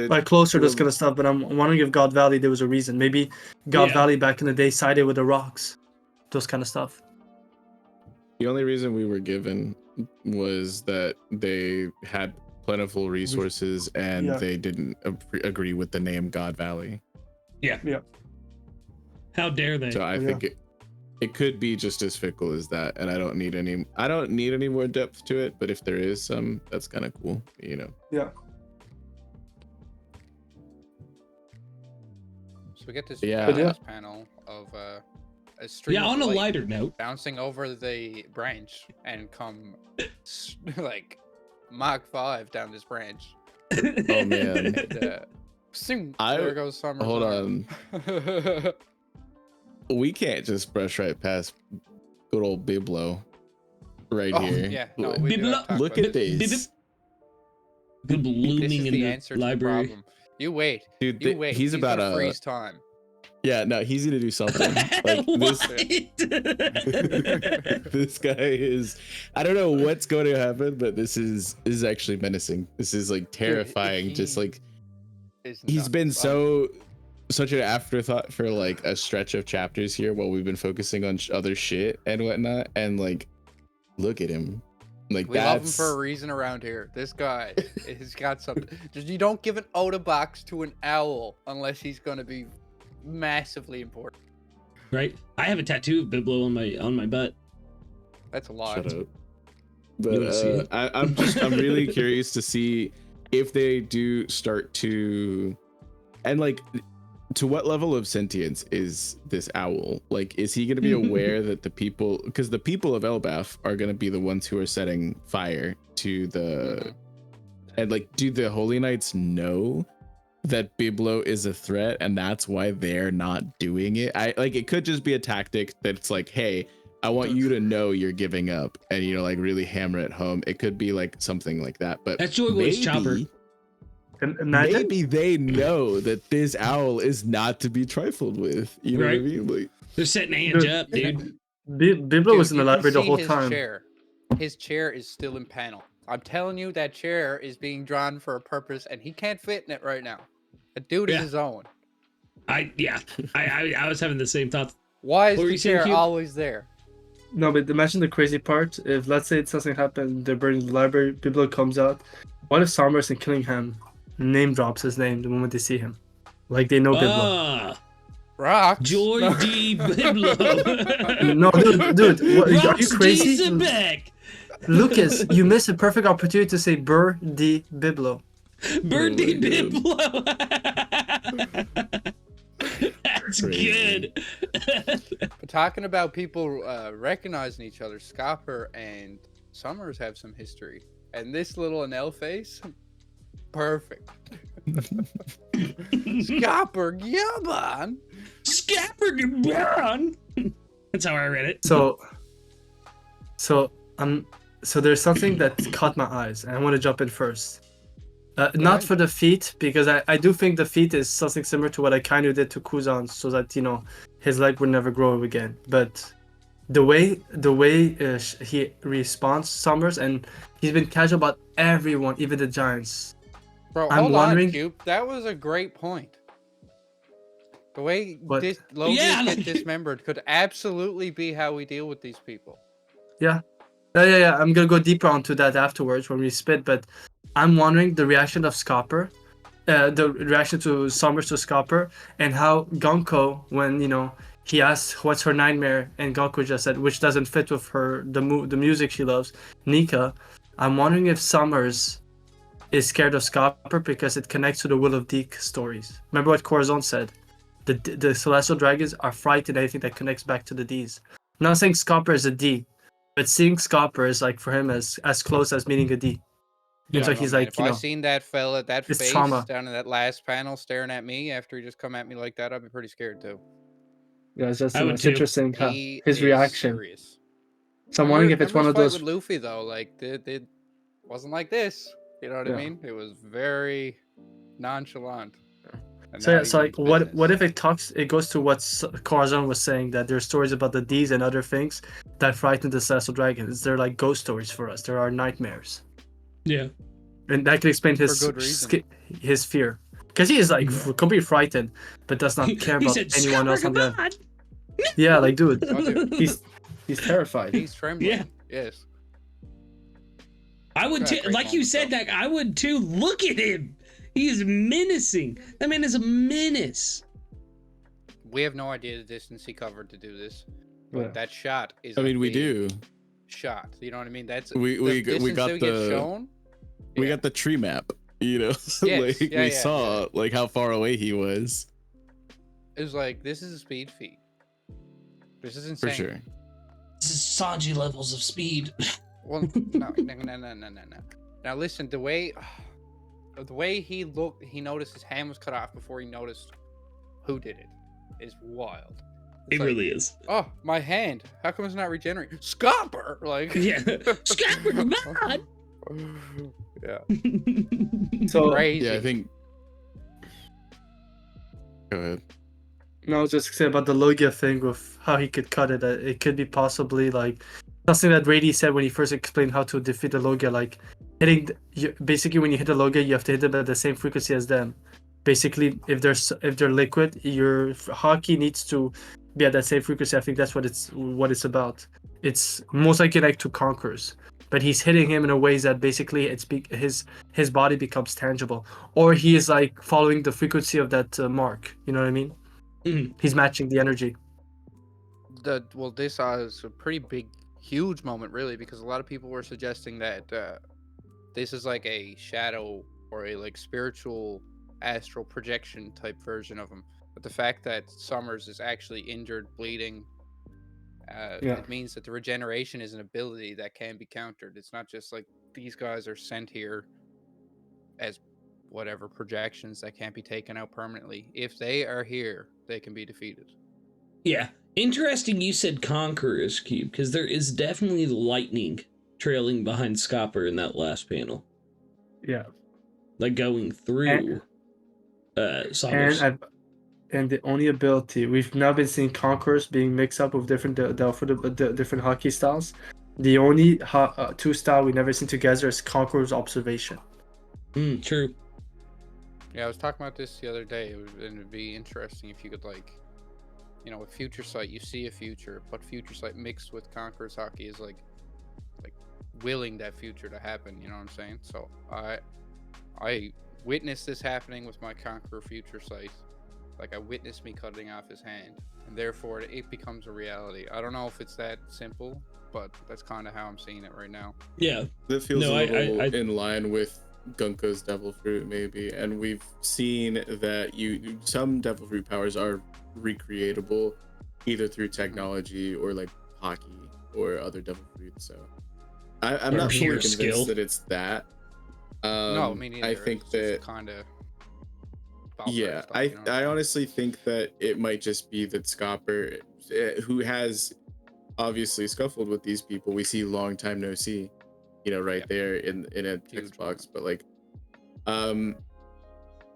like closer, this kind of stuff. But I'm wondering if God Valley, there was a reason. Maybe God Valley back in the day sided with the Rocks, those kind of stuff. The only reason we were given was that they had plentiful resources and Yeah. they didn't agree with the name God Valley. Yeah. Yeah. How dare they? So I Yeah. think it could be just as fickle as that, and I don't need any more depth to it. But if there is some, that's kind of cool, you know. Yeah. So we get this Yeah. But yeah. last panel of a stream Yeah, of on a light lighter note, bouncing over the branch and come like Mach 5 down this branch. Oh man. And, sing, I- there goes Summer's Hold arm. on. We can't just brush right past good old Biblo right Oh, here. yeah, no, we do Biblo- have to talk Look about at this. this. good This blooming is in the the answer to the library. problem. You wait. Dude, You wait. he's about gonna to freeze time. Yeah, no, he's gonna do something. Like this What? this guy is I don't know what's going to happen, but this is actually menacing. This is like terrifying. Just like he's been such an afterthought for like a stretch of chapters here while we've been focusing on other shit and whatnot, and like look at him. Like We love him that's for a reason around here. This guy has got something. Just you don't give an Oda box to an owl unless he's gonna be massively important. Right? I have a tattoo of Biblo on my butt. That's a lot. shut up. You But wanna see it? I'm really curious to see if they do start to, and like, to what level of sentience is this owl? Like, is he going to be aware that the people, because the people of Elbaf are going to be the ones who are setting fire to the, and like, do the Holy Knights know that Biblo is a threat and that's why they're not doing it? I like, it could just be a tactic that's like, hey, I want you to know you're giving up, and you know, like really hammer it home. It could be like something like that, but That's Joy Boy's chopper. Imagine. maybe they know that this owl is not to be trifled with. You know Right. what I mean? Like, They're setting hands Dude, up, dude. Biblo was in the you can library the see whole his time. Chair. His chair is still in panel. I'm telling you, that chair is being drawn for a purpose, and he can't fit in it right now. The dude is Yeah. his own. I was having the same thought. Why is What were the you saying, chair Cube? always there? No, but imagine the crazy part. If let's say something happened, they're burning the library, Biblo comes out. What if Summers and Killingham name drops his name the moment they see him? Like they know Biblo. Ah, Rocks. Joy D. Biblo. No, dude, what, are you Rocks D. crazy? Zebek. Lucas, you missed a perfect opportunity to say Burr D. Biblo. Bird D. Oh my Biblo. That's Crazy. good. But talking about people recognizing each other, Scopper and Summers have some history. And this little Anel face, perfect. Scopper, yeah, man. Scapper Brown. That's how I read it. So there's something that caught my eyes, and I want to jump in first. Not Alright. for the feet, because I do think the feet is something similar to what I kind of did to Kuzan, so that, you know, his leg would never grow again. But the way he responds, Summers, and he's been casual about everyone, even the Giants. Bro, I'm hold wondering- on, Cube. That was a great point. The way What? this Logan Yeah, get like- dismembered could absolutely be how we deal with these people. Yeah. I'm gonna go deeper onto that afterwards when we spit, but I'm wondering the reaction of Scopper, the reaction to Summers to Scopper, and how Gonko, when, you know, he asked what's her nightmare, and Gonko just said, which doesn't fit with her, the music she loves, Nika. I'm wondering if Summers is scared of Scopper because it connects to the Will of Deke stories. Remember what Corazon said? The Celestial Dragons are frightened anything that connects back to the Ds. I'm not saying Scopper is a D, but seeing Scopper is like for him as close as meeting a D. Yeah, It's like he's like, if you I know, seen that fella, that it's face trauma. down in that last panel staring at me after he just come at me like that, I'd be pretty scared too. yeah, it's just I would it's too. interesting how He his is reaction. serious. So I'm wondering if it's one Remember of his those. fight with Luffy though, like it wasn't like this. You know what I Yeah. mean? It was very nonchalant. And So now yeah, he so like, means what business. if it goes to what Corazon was saying, that there's stories about the D's and other things that frighten the Celestial Dragons. They're like ghost stories for us. There are nightmares, Yeah. and that could explain his good reason. his fear, because he is like completely frightened, but does not care He about said, anyone else on "Scopper, the. come on." Yeah, like dude, Oh, dude. he's He's terrified. He's trembling. Yeah. Yes. I would Got a too. great Like you moment, said, though. that I would too. Look at him. He's menacing. That man is a menace. We have no idea the distance he covered to do this, but Yeah. that shot is. I a mean, we big do. shot. You know what I mean? That's We the got distance that get the shown. we Yeah. got the tree map. You know, Yes, like yeah, we yeah, saw yeah. like how far away he was It was like, this is a speed feat. This is for insane. sure. This is Sanji levels of speed. Well, no. Now listen, the way he looked, he noticed his hand was cut off before he noticed who did it. Is wild. It's It like, really is. Oh, my hand. How come it's not regenerating? Scupper! Like, Yeah. Scupper, come on! Yeah. So Crazy. Yeah, I think. Go ahead. no, I was just saying about the Logia thing with how he could cut it. It could be possibly like something that Rady said when he first explained how to defeat the Logia. Like hitting, basically when you hit the Logia, you have to hit them at the same frequency as them. Basically, if they're liquid, your hockey needs to be at that same frequency. I think that's what it's about. It's most likely like to Conquerors, but he's hitting him in a ways that basically his body becomes tangible, or he is like following the frequency of that mark. You know what I mean? Mhm. He's matching the energy. This is a pretty big, huge moment, really, because a lot of people were suggesting that this is like a shadow or a like spiritual astral projection type version of him. But the fact that Summers is actually injured, bleeding, it means that the regeneration is an ability that can be countered. It's not just like these guys are sent here as whatever projections that can't be taken out permanently. If they are here, they can be defeated. Yeah. Interesting you said Conqueror's Cube, because there is definitely lightning trailing behind Scopper in that last panel. Yeah. Like going through Sommers. And the only ability we've now been seeing Conquerors being mixed up with different different hockey styles. The only two style we never seen together is Conqueror's Observation. True. Yeah, I was talking about this the other day. It'd be interesting if you could, like, you know, with Future Sight, you see a future, but Future Sight mixed with Conqueror's hockey is like willing that future to happen. You know what I'm saying? So I witnessed this happening with my Conqueror Future Sight. Like, I witnessed me cutting off his hand, and therefore it becomes a reality. I don't know if it's that simple, but that's kind of how I'm seeing it right now. Yeah. That feels No, a little I in line with Gunko's Devil Fruit, maybe. And we've seen that some Devil Fruit powers are recreatable, either through technology or like hockey or other Devil Fruits. So I'm Or not pure fully convinced skill. that it's that. No, me neither. I think it's that kind of. yeah, I honestly think that it might just be that Scopper, who has obviously scuffled with these people, we see long time no see, you know, right there in a text box. But like,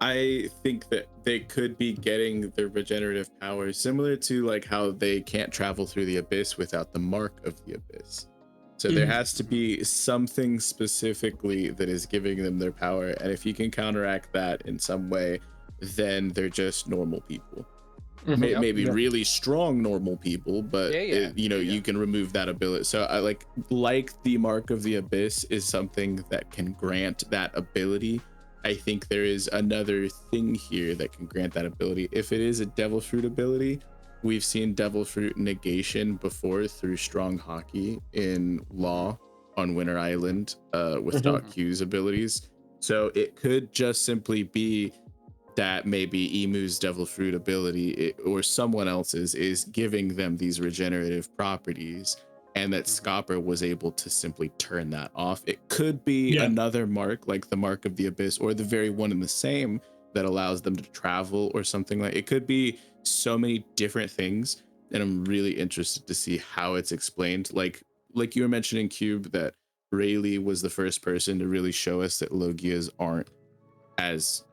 I think that they could be getting their regenerative powers similar to like how they can't travel through the abyss without the mark of the abyss. So there has to be something specifically that is giving them their power, and if you can counteract that in some way, then they're just normal people. Maybe really strong normal people, but you can remove that ability. So I like the mark of the abyss is something that can grant that ability. I think there is another thing here that can grant that ability. If it is a Devil Fruit ability, we've seen Devil Fruit negation before through strong hockey in Law on Winter Island with Doc Q's abilities. So it could just simply be that maybe Emu's Devil Fruit ability or someone else's is giving them these regenerative properties, and that Scopper was able to simply turn that off. It could be another mark like the Mark of the Abyss, or the very one and the same that allows them to travel or something. Like, it could be so many different things, and I'm really interested to see how it's explained. Like you were mentioning, Cube, that Rayleigh was the first person to really show us that Logias aren't as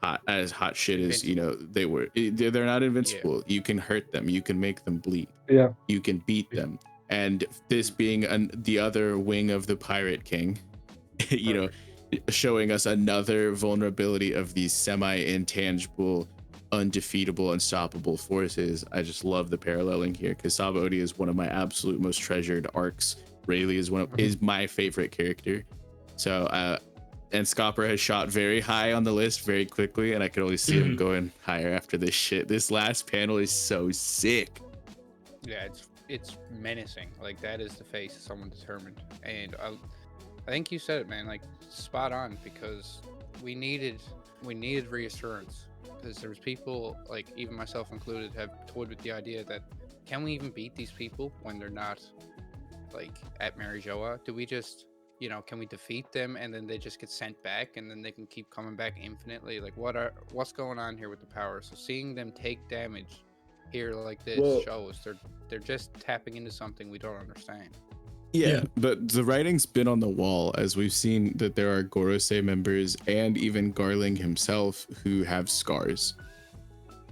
hot shit as, you know, they were. They're not invincible. You can hurt them, you can make them bleed, you can beat them. And this being the other wing of the Pirate King, you know, showing us another vulnerability of these semi-intangible undefeatable, unstoppable forces. I just love the paralleling here because Sabaody is one of my absolute most treasured arcs. Rayleigh is my favorite character. So and Scopper has shot very high on the list very quickly, and I could only see him going higher after this shit. This last panel is so sick. Yeah, it's menacing. Like, that is the face of someone determined. And I think you said it, man. Like, spot on, because we needed reassurance. Because there was people, like even myself included, have toyed with the idea that can we even beat these people when they're not like at Marijoa? Do we just, can we defeat them and then they just get sent back and then they can keep coming back infinitely? Like, what's going on here with the power? So seeing them take damage here like this shows they're just tapping into something we don't understand. Yeah, but the writing's been on the wall, as we've seen that there are Gorosei members and even Garling himself who have scars.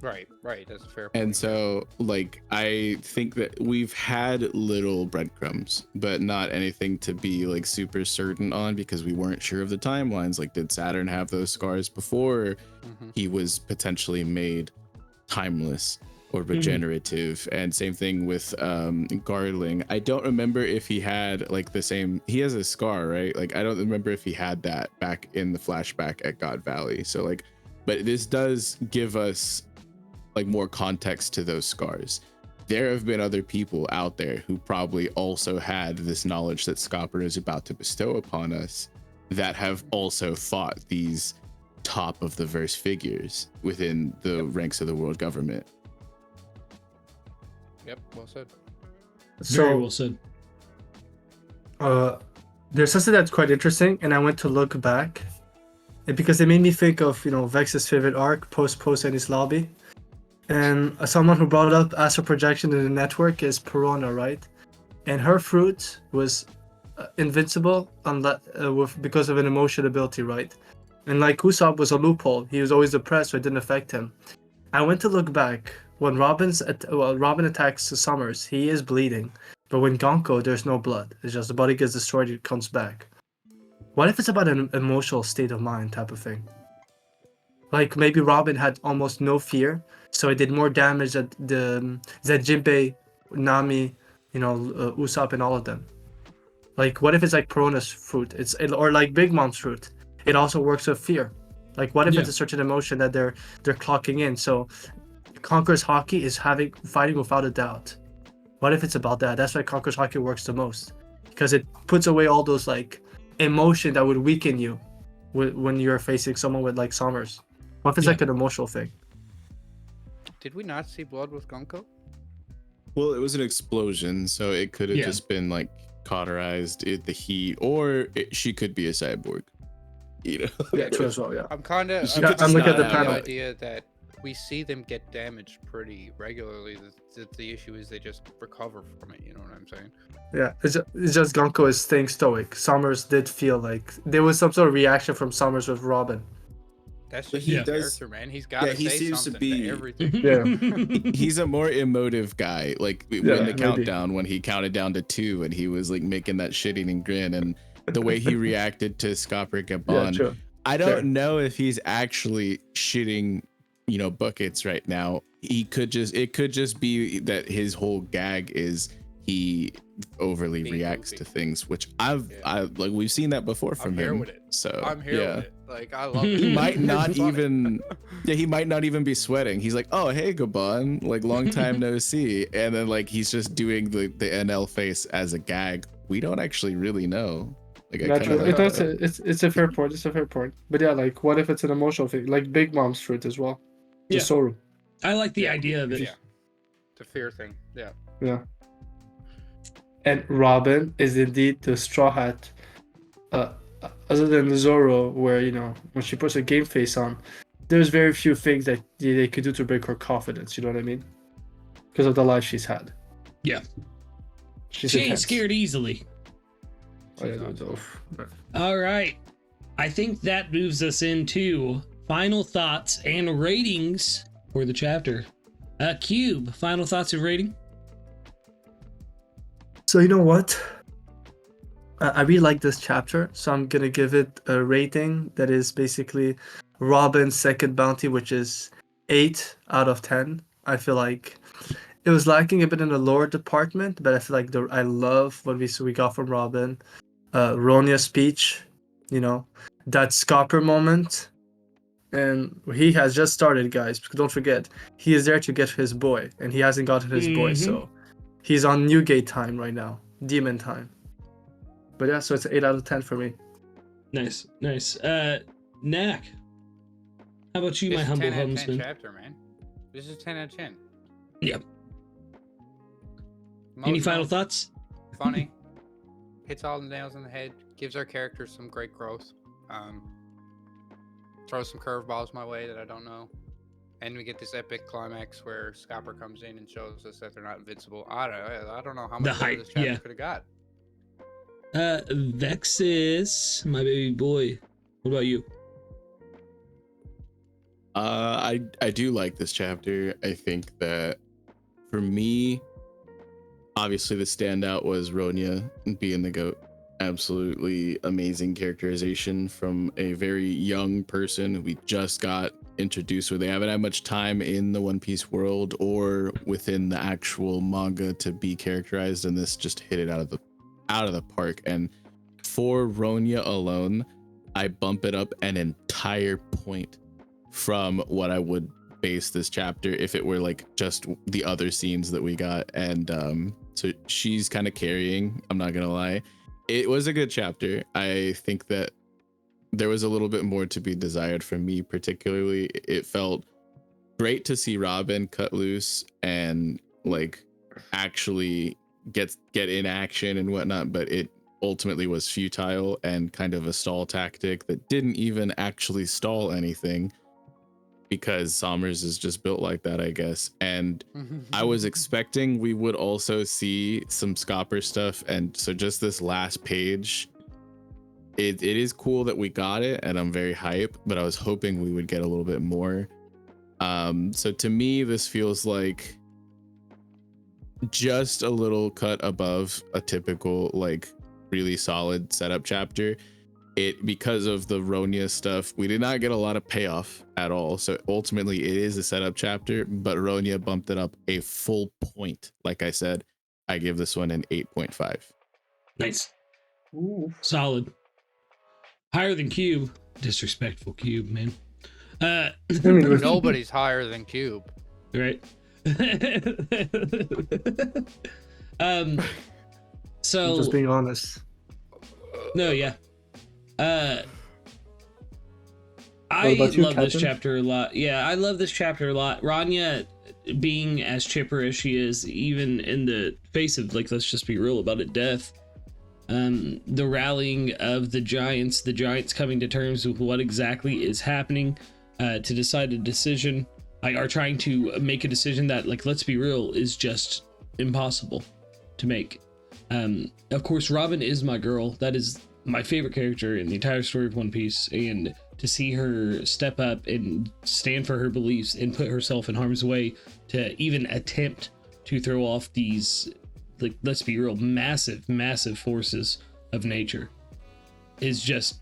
Right, that's a fair point. And so, like, I think that we've had little breadcrumbs, but not anything to be like super certain on, because we weren't sure of the timelines. Like, did Saturn have those scars before he was potentially made timeless or regenerative? And same thing with Garling. I don't remember if he had like he has a scar, right? Like, I don't remember if he had that back in the flashback at God Valley. So like, but this does give us like more context to those scars. There have been other people out there who probably also had this knowledge that Scopper is about to bestow upon us that have also fought these top of the verse figures within the ranks of the world government. Yep, well said. Very well said. There's something that's quite interesting, and I went to look back, because it made me think of Vex's favorite arc, post Ennis Lobby, and someone who brought up astral projection in the network is Perona, right? And her fruit was invincible because of an emotion ability, right? And like Usopp was a loophole, he was always depressed, so it didn't affect him. I went to look back. When Robin attacks Summers, he is bleeding. But when Gonko, there's no blood. It's just the body gets destroyed, it comes back. What if it's about an emotional state of mind type of thing? Like, maybe Robin had almost no fear, so it did more damage than Jinbei, Nami, Usopp, and all of them. Like, what if it's like Perona's fruit? Or like Big Mom's fruit. It also works with fear. Like, what if it's a certain emotion that they're clocking in? So Conqueror's Hockey is fighting without a doubt. What if it's about that? That's why Conqueror's Hockey works the most, because it puts away all those like emotion that would weaken you when you're facing someone with like Summers. What if it's like an emotional thing? Did we not see blood with Gonko? Well, it was an explosion, so it could have just been like cauterized in the heat, or she could be a cyborg. Yeah, true as well. Yeah. I'm looking at the idea that we see them get damaged pretty regularly. The issue is they just recover from it. You know what I'm saying? Yeah, it's just Gonko is staying stoic. Summers did feel like there was some sort of reaction from Summers with Robin. That's just his character, man. He's got to say something to everything. Yeah. He's a more emotive guy. Like when the countdown, when he counted down to 2 and he was like making that shit-eating grin, and the way he reacted to Scopper Gabon. Yeah, I don't know if he's actually shitting, buckets right now. It could just be that his whole gag is he overly reacts to things, which we've seen that before from him. With it. So I'm here with it. Like, I love it. He might not even he might not even be sweating. He's like, oh hey Gabon, like long time no see, and then like he's just doing the NL face as a gag. We don't actually really know. Like, it's a fair point. It's a fair point. But yeah, like, what if it's an emotional thing, like Big Mom's fruit as well? The Soru. I like the idea of it. Yeah, it's a fear thing. Yeah. Yeah. And Robin is indeed the Straw Hat. Other than Zoro, where when she puts a game face on, there's very few things that they could do to break her confidence. You know what I mean? Because of the life she's had. Yeah. She ain't scared easily. All right. I think that moves us into final thoughts and ratings for the chapter. Kube, final thoughts and rating? So you know what? I really like this chapter, so I'm gonna give it a rating that is basically Robin's second bounty, which is 8 out of 10. I feel like it was lacking a bit in the lore department, but I feel like I love what we got from Robin. Ronia's speech, you know, that Scopper moment. And he has just started, guys. Don't forget, he is there to get his boy, and he hasn't gotten his boy, so he's on Newgate time right now, demon time. But yeah, so it's an 8 out of 10 for me. Nice. Knack. How about you, This my is humble 10 out of 10 homesman? chapter, man. This is 10 out of 10. Yep. Any final thoughts? Funny. Hits all the nails on the head. Gives our characters some great growth. Throws some curveballs my way that I don't know. And we get this epic climax where Scopper comes in and shows us that they're not invincible. I don't know how much more this chapter could have got. Vexus, my baby boy. What about you? I do like this chapter. I think that for me, obviously the standout was Ronya being the GOAT. Absolutely amazing characterization from a very young person who we just got introduced with. They haven't had much time in the One Piece world or within the actual manga to be characterized, and this just hit it out of the park. And for Ronya alone, I bump it up an entire point from what I would base this chapter if it were like just the other scenes that we got. And so she's kind of carrying, I'm not gonna lie. It was a good chapter. I think that there was a little bit more to be desired from me, particularly. It felt great to see Robin cut loose and like actually get in action and whatnot, but it ultimately was futile and kind of a stall tactic that didn't even actually stall anything, because Sommers is just built like that, I guess. And I was expecting we would also see some Scopper stuff, and so just this last page, it is cool that we got it, and I'm very hype, but I was hoping we would get a little bit more. So to me, this feels like just a little cut above a typical like really solid setup chapter. Because of the Ronya stuff, we did not get a lot of payoff at all. So ultimately it is a setup chapter, but Ronya bumped it up a full point. Like I said, I give this one an 8.5. Nice. Ooh. Solid. Higher than Cube. Disrespectful Cube, man. Nobody's higher than Kube. Right. So I'm just being honest. no, yeah. I about you, love this Captain? chapter a lot. Yeah, I love this chapter a lot. Rania being as chipper as she is, even in the face of, like, let's just be real about it, death. The rallying of the giants coming to terms with what exactly is happening, to decide a decision, like, are trying to make a decision that, like, let's be real, is just impossible to make. Of course, Robin is my girl. That is my favorite character in the entire story of One Piece, and to see her step up and stand for her beliefs and put herself in harm's way to even attempt to throw off these, like, let's be real, massive forces of nature is just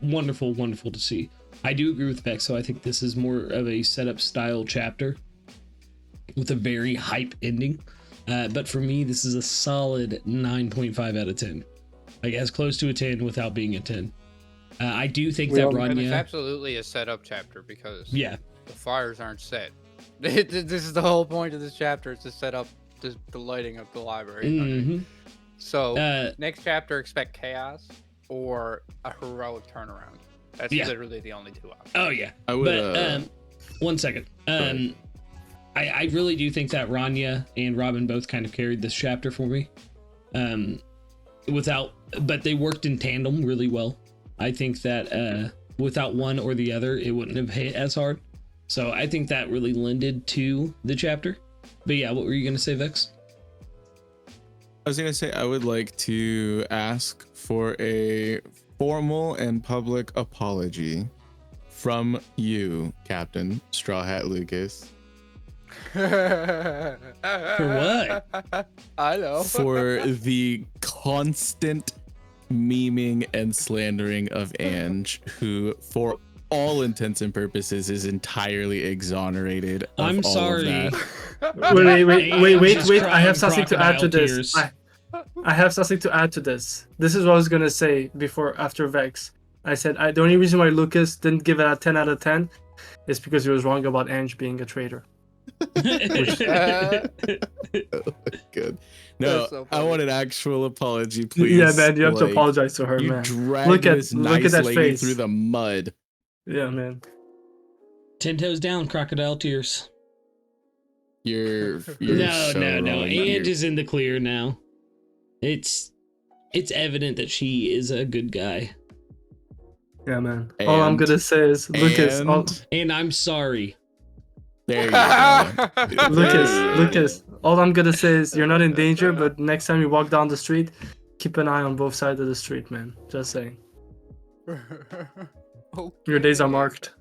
wonderful to see. I do agree with Beck, so I think this is more of a setup style chapter with a very hype ending, but for me this is a solid 9.5 out of 10. Like, as close to a 10 without being a 10. I do think that And it's Rania... absolutely a setup chapter because Yeah. the fires aren't set. This is the whole point of this chapter, is to set up the lighting of the library. Mhm. So next chapter, expect chaos or a heroic turnaround. That's literally the only two options. Oh, yeah. I would, But, 1 second. I really do think that Rania and Robin both kind of carried this chapter for me. But they worked in tandem really well. I think that without one or the other, it wouldn't have hit as hard. So I think that really lended to the chapter. But yeah, what were you going to say, Vex? I was going to say, I would like to ask for a formal and public apology from you, Captain Straw Hat Lucas. For what? I know. For the constant memeing and slandering of Ange, who for all intents and purposes, is entirely exonerated of I'm all sorry. of that. Wait. I have Crying something to add to crocodile this. tears. I have something to add to this. This is what I was gonna say after Vex. I said the only reason why Lucas didn't give it a 10 out of 10 is because he was wrong about Ange being a traitor. Good. No, That's so I funny. want an actual apology, please. Yeah, man, you have to Like, apologize to her, You man. dragged this nice that lady face. through the mud. Yeah, man. 10 toes down, crocodile tears. You're No, so no. wrong. Ange is in the clear now. It's evident that she is a good guy. Yeah, man. All I'm gonna say is, Lucas. And I'm sorry. There you go. Lucas. All I'm gonna say is, you're not in danger, but next time you walk down the street, keep an eye on both sides of the street, man. Just saying. Your days are marked.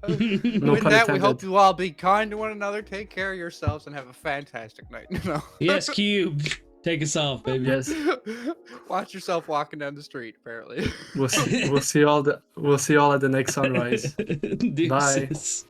No With pun that, we intended. hope you all be kind to one another, take care of yourselves, and have a fantastic night. No. Yes, Cube. Take us off, baby. Yes. Watch yourself walking down the street, apparently. We'll see y'all at the next sunrise. Bye. Deuces.